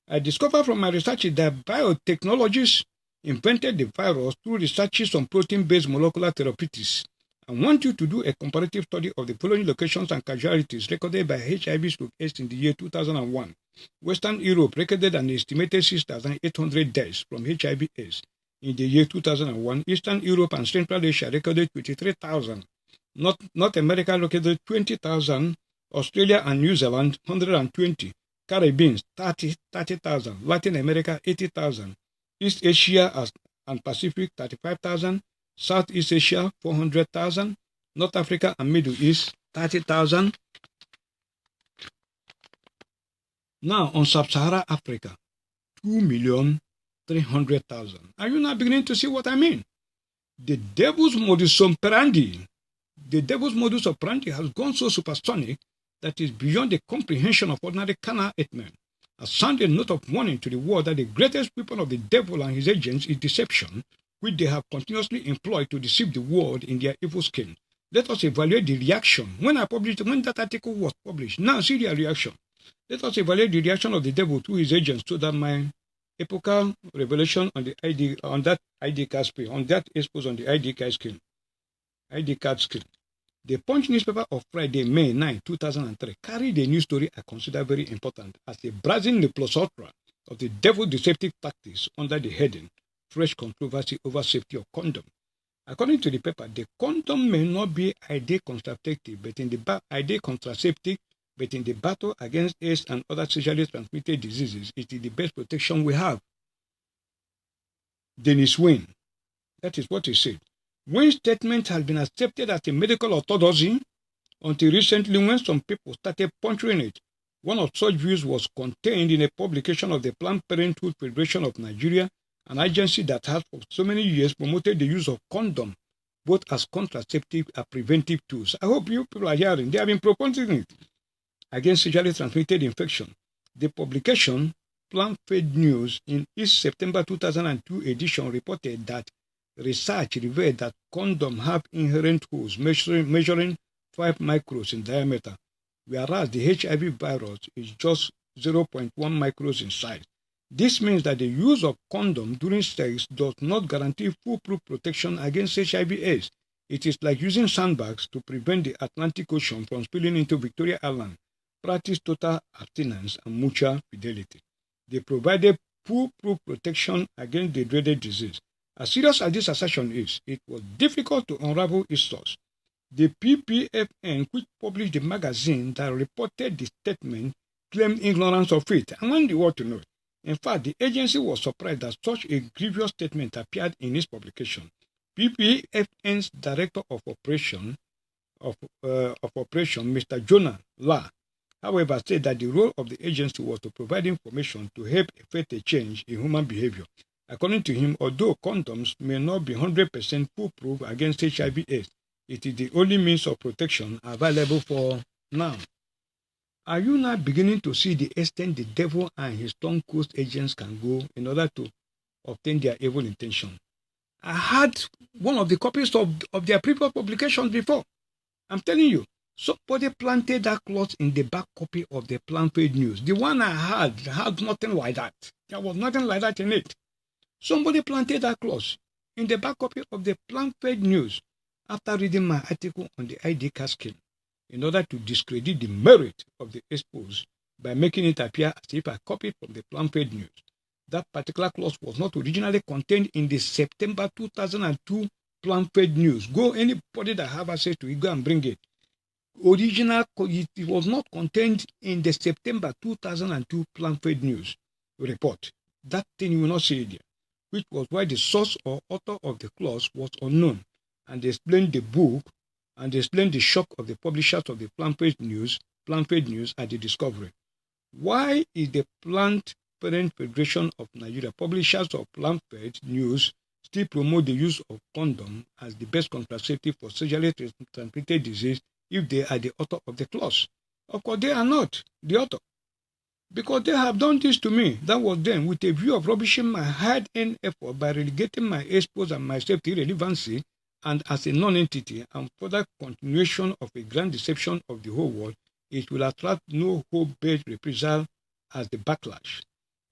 I discovered from my research that biotechnologists invented the virus through researches on protein-based molecular therapeutics. I want you to do a comparative study of the following locations and casualties recorded by HIV/AIDS in the year 2001. Western Europe recorded an estimated 6,800 deaths from HIV/AIDS. In the year 2001, Eastern Europe and Central Asia recorded 23,000. North America recorded 20,000. Australia and New Zealand, 120. Caribbean, 30,000. Latin America, 80,000. East Asia and Pacific, 35,000. Southeast Asia, 400,000. North Africa and Middle East, 30,000. Now, on sub-Saharan Africa, 2,300,000. Are you now beginning to see what I mean? The devil's modus operandi, has gone so supersonic that is beyond the comprehension of ordinary carnal men. A sounding note of warning to the world that the greatest weapon of the devil and his agents is deception, which they have continuously employed to deceive the world in their evil scheme. Let us evaluate the reaction. When that article was published, now see their reaction. Let us evaluate the reaction of the devil to his agents to that my epochal revelation on the that ID card screen, on that exposed on the ID card screen. The Punch newspaper of Friday, May 9, 2003, carried a news story I consider very important as a brazen plus ultra of the devil deceptive tactics under the heading Fresh Controversy Over Safety of Condom. According to the paper, the condom may not be ideal contraceptive, but in the battle against AIDS and other sexually transmitted diseases, it is the best protection we have. Dennis Wayne, that is what he said. Wayne's statement has been accepted as a medical orthodoxy until recently when some people started puncturing it. One of such views was contained in a publication of the Planned Parenthood Federation of Nigeria, an agency that has for so many years promoted the use of condom, both as contraceptive and preventive tools. I hope you people are hearing. They have been proposing it against sexually transmitted infection. The publication, Planned Parenthood News, in its September 2002 edition reported that research revealed that condoms have inherent holes measuring 5 microns in diameter, whereas the HIV virus is just 0.1 microns in size. This means that the use of condom during sex does not guarantee foolproof protection against HIV/AIDS. It is like using sandbags to prevent the Atlantic Ocean from spilling into Victoria Island. Practice total abstinence and mutual fidelity. They provided foolproof protection against the dreaded disease. As serious as this assertion is, it was difficult to unravel its source. The PPFN, which published the magazine that reported the statement, claimed ignorance of it. I want the world to know. In fact, the agency was surprised that such a grievous statement appeared in its publication. PPFN's Director of Operation, Mr. Jonah La, however, said that the role of the agency was to provide information to help effect a change in human behavior. According to him, although condoms may not be 100% foolproof against HIV/AIDS, it is the only means of protection available for now. Are you now beginning to see the extent the devil and his stone-cold agents can go in order to obtain their evil intention? I had one of the copies of their previous publications before. I'm telling you, somebody planted that clause in the back copy of the Planned Parenthood News. The one I had nothing like that. There was nothing like that in it. Somebody planted that clause in the back copy of the Planned Parenthood News after reading my article on the ID card scheme in order to discredit the merit of the expose by making it appear as if I copied from the Planned Parenthood News. That particular clause was not originally contained in the September 2002 Planned Parenthood News. Go, anybody that have access to it, go and bring it. It was not contained in the September 2002 Planned Parenthood News report. That thing you will not see there, which was why the source or author of the clause was unknown, and they explained the book and they explained the shock of the publishers of the Planned Parenthood News at the discovery. Why is the Planned Parenthood Federation of Nigeria, publishers of Planned Parenthood News, still promote the use of condom as the best contraceptive for sexually transmitted disease if they are the author of the clause? Of course, they are not the author, because they have done this to me. That was then with a view of rubbishing my hard-earned effort by relegating my expose and my safety irrelevancy and as a non-entity and further continuation of a grand deception of the whole world. It will attract no hope-based reprisal as the backlash.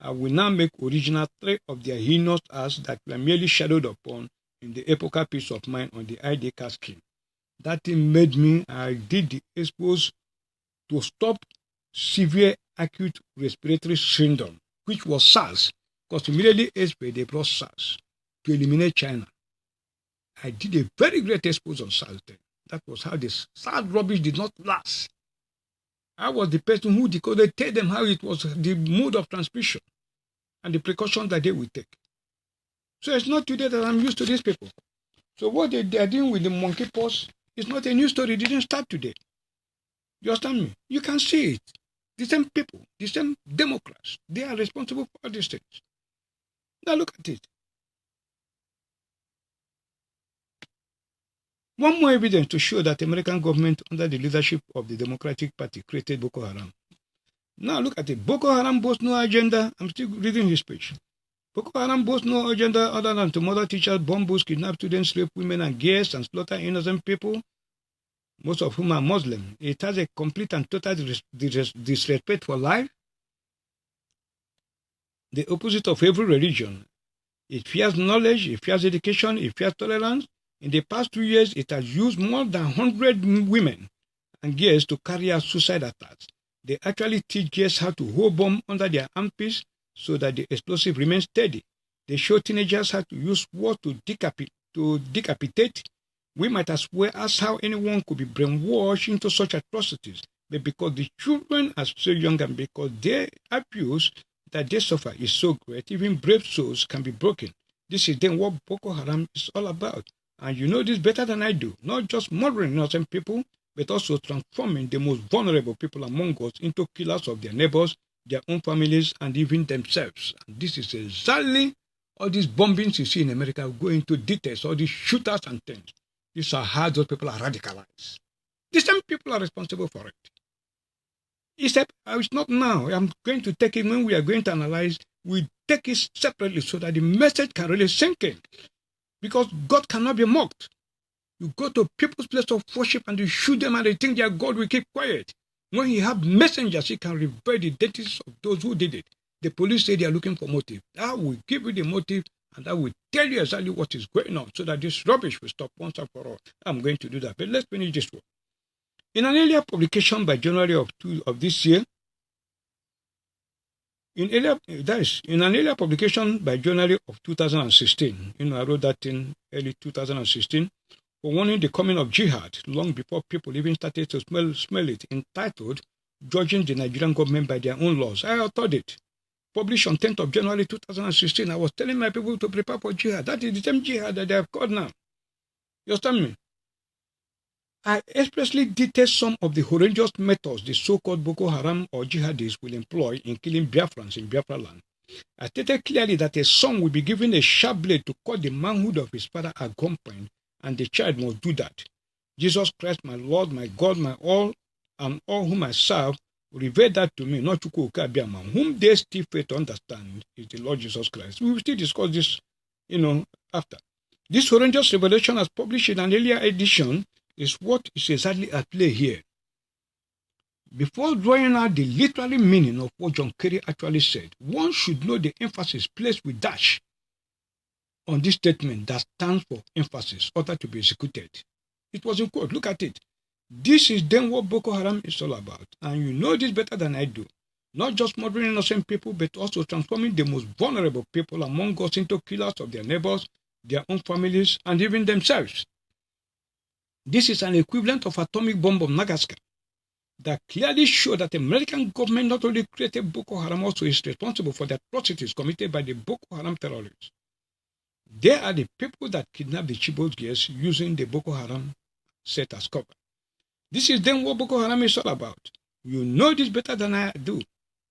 I will now make original 3 of their heinous acts that were merely shadowed upon in the epochal piece of mine on the ID card scheme. That thing made me, I did the expose to stop severe acute respiratory syndrome, which was SARS, because immediately they brought SARS to eliminate China. I did a very great expose on SARS then. That was how this SARS rubbish did not last. I was the person who decoded, tell them how it was the mode of transmission and the precautions that they would take. So it's not today that I'm used to these people. So what they are doing with the monkeypox is not a new story. It didn't start today. You understand me? You can see it. The same people, the same Democrats, they are responsible for all these things. Now look at it. One more evidence to show that the American government under the leadership of the Democratic Party created Boko Haram. Now look at it. Boko Haram boasts no agenda. I'm still reading his speech. Boko Haram boasts no agenda other than to murder teachers, bomb books, kidnap students, rape women and girls, and slaughter innocent people, most of whom are Muslim. It has a complete and total disrespect for life, the opposite of every religion. It fears knowledge, it fears education, it fears tolerance. In the past 2 years, it has used more than 100 women and girls to carry out suicide attacks. They actually teach girls how to hold bomb under their armpits so that the explosive remains steady. They show teenagers how to use words to decapitate. We might as well ask how anyone could be brainwashed into such atrocities, but because the children are so young and because their abuse that they suffer is so great, even brave souls can be broken. This is then what Boko Haram is all about. And you know this better than I do. Not just murdering innocent people, but also transforming the most vulnerable people among us into killers of their neighbors, their own families, and even themselves. And this is exactly all these bombings you see in America go into details, all these shooters and things. These are how those people are radicalized. The same people are responsible for it. Except it's not now. I'm going to take it when we are going to analyze. We take it separately so that the message can really sink in. Because God cannot be mocked. You go to people's place of worship and you shoot them and they think their God will keep quiet. When he have messengers, he can reveal the identities of those who did it. The police say they are looking for motive. That will give you the motive and that will tell you exactly what is going on so that this rubbish will stop once and for all. I'm going to do that. But let's finish this one. In an earlier publication by January of this year, in an earlier publication by January of 2016, I wrote that in early 2016, for warning the coming of jihad long before people even started to smell it, entitled Judging the Nigerian Government by Their Own Laws. I authored it. Published on 10th of January 2016. I was telling my people to prepare for jihad. That is the same jihad that they have called now. You understand me? I expressly detailed some of the horrendous methods the so-called Boko Haram or jihadists will employ in killing Biafrans in Biafra land. I stated clearly that a son will be given a sharp blade to cut the manhood of his father at gunpoint, and the child must do that. Jesus Christ, my Lord, my God, my all, and all whom I serve, reveal that to me, not Chukwu Okabiama, whom they still fail to understand is the Lord Jesus Christ. We will still discuss this, after. This horrendous revelation, as published in an earlier edition, is what is exactly at play here. Before drawing out the literal meaning of what John Kerry actually said, one should know the emphasis placed with dash on this statement that stands for emphasis, order to be executed. It was in quote. Look at it. This is then what Boko Haram is all about. And you know this better than I do. Not just murdering innocent people, but also transforming the most vulnerable people among us into killers of their neighbors, their own families, and even themselves. This is an equivalent of atomic bomb of Nagasaki that clearly show that the American government not only created Boko Haram, also is responsible for the atrocities committed by the Boko Haram terrorists. They are the people that kidnapped the Chibok girls using the Boko Haram set as cover. This is then what Boko Haram is all about. You know this better than I do.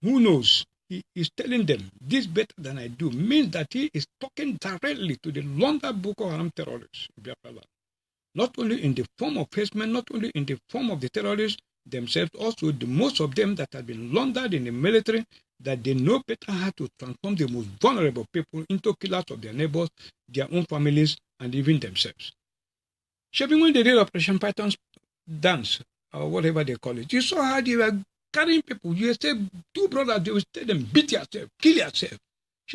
Who knows? He is telling them this better than I do means that he is talking directly to the London Boko Haram terrorists in Biafra land. Not only in the form of herdsmen, not only in the form of the terrorists themselves, also the most of them that have been laundered in the military, that they know better how to transform the most vulnerable people into killers of their neighbors, their own families, and even themselves. Shaping when they did Operation Python's dance, or whatever they call it, you saw how they were carrying people. You say, two brothers, they would tell them, beat yourself, kill yourself.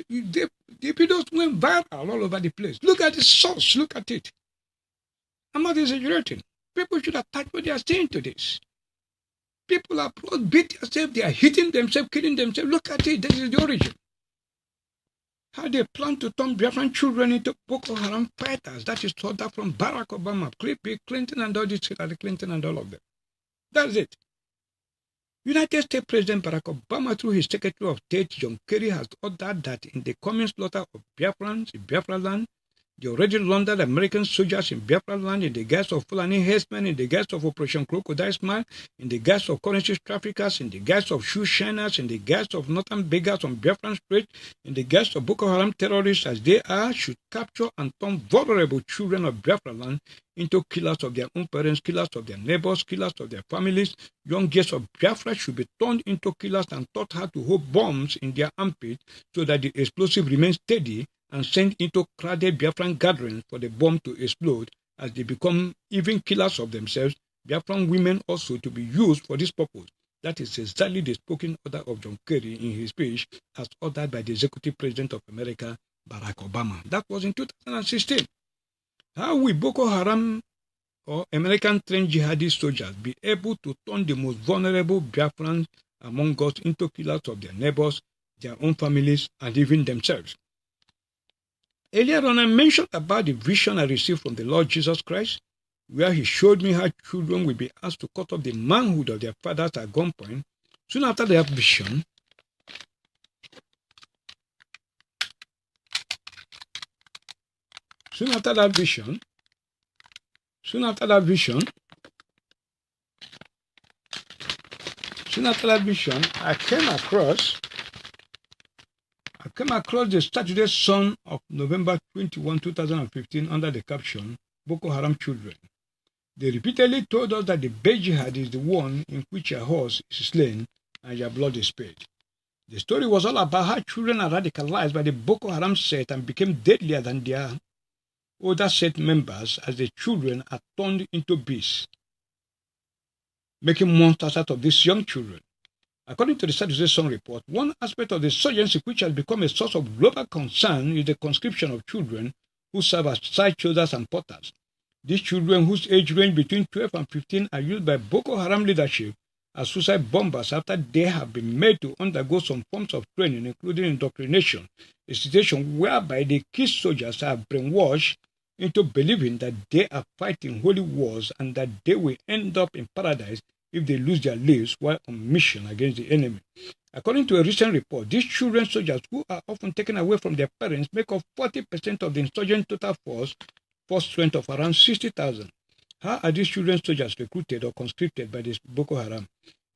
The videos went viral all over the place. Look at the source, look at it. I'm not exaggerating. People should attach what they are saying to this. People are beat themselves, they are hitting themselves, killing themselves. Look at it, this is the origin. How they plan to turn Biafran children into Boko Haram fighters. That is order from Barack Obama, Clinton, and all this, Hillary Clinton, and all of them. That's it. United States President Barack Obama, through his Secretary of State, John Kerry, has ordered that in the coming slaughter of Biafrans in Biafra land, They already laundered American soldiers in Biafra land in the guise of Fulani herdsmen, in the guise of Operation Crocodile Smile, in the guise of currency traffickers, in the guise of shoe shiners, in the guise of northern beggars on Biafran Strait, in the guise of Boko Haram terrorists as they are, should capture and turn vulnerable children of Biafra land into killers of their own parents, killers of their neighbors, killers of their families. Young girls of Biafra should be turned into killers and taught how to hold bombs in their armpit so that the explosive remains steady and sent into crowded Biafran gatherings for the bomb to explode as they become even killers of themselves. Biafran women also to be used for this purpose. That is exactly the spoken order of John Kerry in his speech as ordered by the Executive President of America, Barack Obama. That was in 2016. How will Boko Haram or American-trained jihadist soldiers be able to turn the most vulnerable Biafrans among us into killers of their neighbors, their own families, and even themselves? Earlier on, I mentioned about the vision I received from the Lord Jesus Christ, where he showed me how children will be asked to cut off the manhood of their fathers at gunpoint. Soon after that vision, I came across the Saturday Sun of November 21, 2015 under the caption, Boko Haram Children. They repeatedly told us that the best jihad is the one in which your horse is slain and your blood is paid. The story was all about how children are radicalized by the Boko Haram sect and became deadlier than their older sect members as the children are turned into beasts, making monsters out of these young children. According to the Saturday Sun report, one aspect of the insurgency which has become a source of global concern is the conscription of children who serve as side soldiers and porters. These children, whose age range between 12 and 15, are used by Boko Haram leadership as suicide bombers after they have been made to undergo some forms of training, including indoctrination, a situation whereby the key soldiers are brainwashed into believing that they are fighting holy wars and that they will end up in paradise if they lose their lives while on mission against the enemy. According to a recent report, these children soldiers, who are often taken away from their parents, make up 40% of the insurgent total force strength of around 60,000. How are these children soldiers recruited or conscripted by this Boko Haram?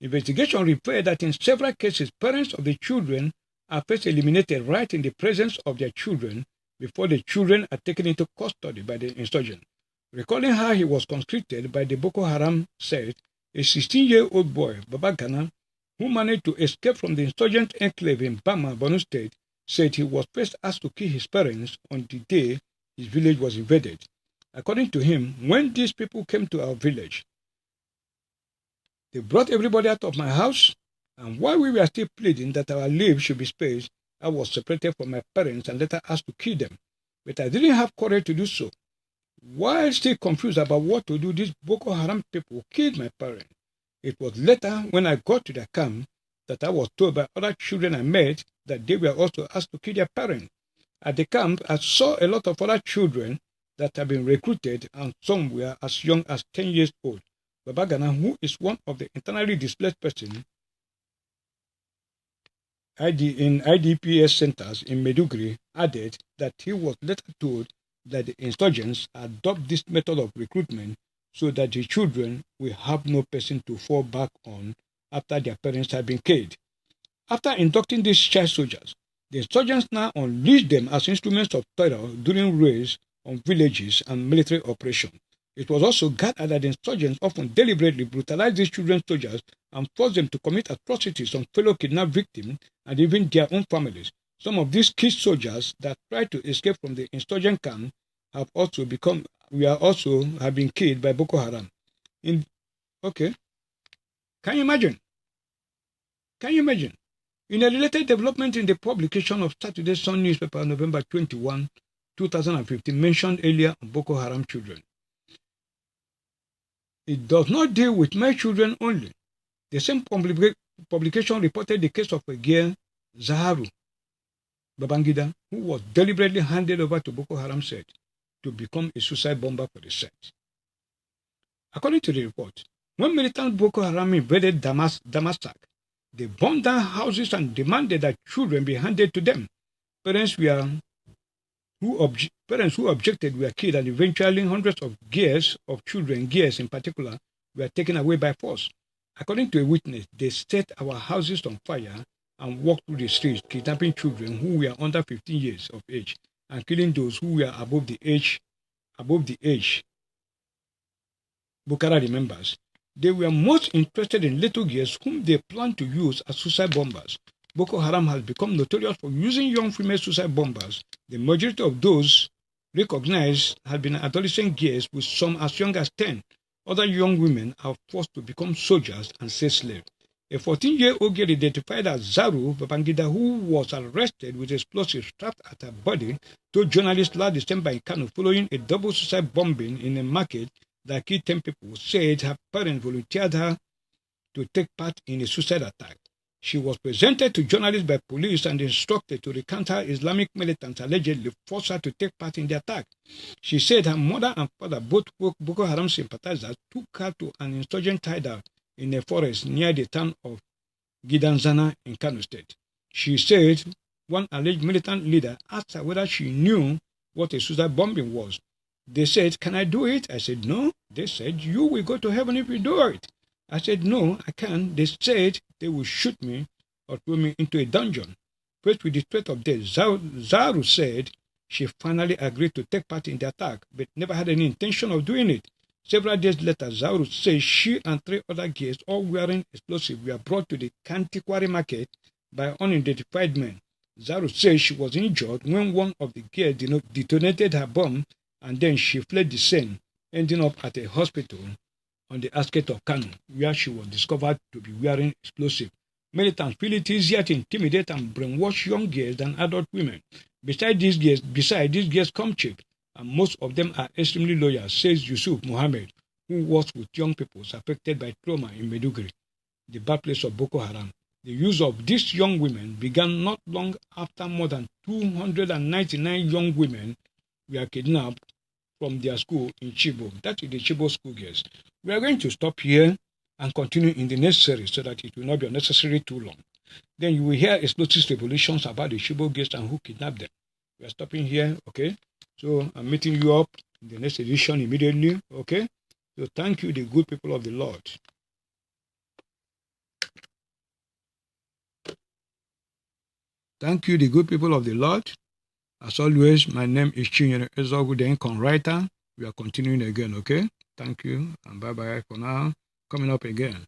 Investigation revealed that in several cases, parents of the children are first eliminated right in the presence of their children before the children are taken into custody by the insurgent. Recalling how he was conscripted by the Boko Haram sect, a 16-year-old boy, Baba Gana, who managed to escape from the insurgent enclave in Bama, Borno State, said he was first asked to kill his parents on the day his village was invaded. According to him, when these people came to our village, they brought everybody out of my house, and while we were still pleading that our lives should be spared, I was separated from my parents and later asked to kill them. But I didn't have courage to do so. While still confused about what to do, these Boko Haram people killed my parents. It was later, when I got to their camp, that I was told by other children I met that they were also asked to kill their parents. At the camp, I saw a lot of other children that have been recruited, and some were as young as 10 years old. Babagana, who is one of the internally displaced persons in IDPS centers in Maiduguri, added that he was later told that the insurgents adopt this method of recruitment so that the children will have no person to fall back on after their parents have been killed. After inducting these child soldiers, the insurgents now unleash them as instruments of terror during raids on villages and military operations. It was also gathered that the insurgents often deliberately brutalize these children soldiers and force them to commit atrocities on fellow kidnapped victims and even their own families. Some of these key soldiers that tried to escape from the insurgent camp have been killed by Boko Haram. Can you imagine? In a related development in the publication of Saturday Sun newspaper, November 21, 2015, mentioned earlier on Boko Haram children. It does not deal with my children only. The same publication reported the case of a girl, Zaharu Babangida, who was deliberately handed over to Boko Haram sect to become a suicide bomber for the sect. According to the report, when militant Boko Haram invaded Damasak, they burned down houses and demanded that children be handed to them. Parents Parents who objected were killed, and eventually hundreds of children, girls in particular, were taken away by force. According to a witness, they set our houses on fire and walked through the streets, kidnapping children who were under 15 years of age and killing those who were above the age. Bukhara remembers. They were most interested in little girls whom they planned to use as suicide bombers. Boko Haram has become notorious for using young female suicide bombers. The majority of those recognized had been adolescent girls, with some as young as 10. Other young women are forced to become soldiers and sex slaves. A 14-year-old girl identified as Zaru Babangida, who was arrested with explosives strapped at her body, told journalists last December in Kano following a double suicide bombing in a market that killed 10 people, said her parents volunteered her to take part in a suicide attack. She was presented to journalists by police and instructed to recount how Islamic militants allegedly forced her to take part in the attack. She said her mother and father, both Boko Haram sympathizers, took her to an insurgent hideout in a forest near the town of Gidanzana in Kano State. She said one alleged militant leader asked her whether she knew what a suicide bombing was. They said, "Can I do it?" I said, "No." They said, "You will go to heaven if you do it." I said, "No, I can't." They said they will shoot me or throw me into a dungeon. Faced with the threat of death, Zaru said she finally agreed to take part in the attack, but never had any intention of doing it. Several days later, Zauru says she and 3 other girls, all wearing explosives, were brought to the Kantikwari market by unidentified men. Zauru says she was injured when one of the girls detonated her bomb, and then she fled the scene, ending up at a hospital on the outskirts of Kano, where she was discovered to be wearing explosives. Militants feel it easier to intimidate and brainwash young girls than adult women. Besides, these girls come cheap, and most of them are extremely loyal, says Yusuf Mohammed, who works with young people affected by trauma in Maiduguri, the birthplace of Boko Haram. The use of these young women began not long after more than 299 young women were kidnapped from their school in Chibok. That is the Chibok school girls. We are going to stop here and continue in the next series so that it will not be unnecessary too long. Then you will hear explosive revelations about the Chibok girls and who kidnapped them. We are stopping here, okay? So I'm meeting you up in the next edition immediately, okay? So thank you, the good people of the Lord. Thank you, the good people of the Lord. As always, my name is Chinyere Ezogu, the income writer. We are continuing again, okay? Thank you, and bye-bye for now. Coming up again.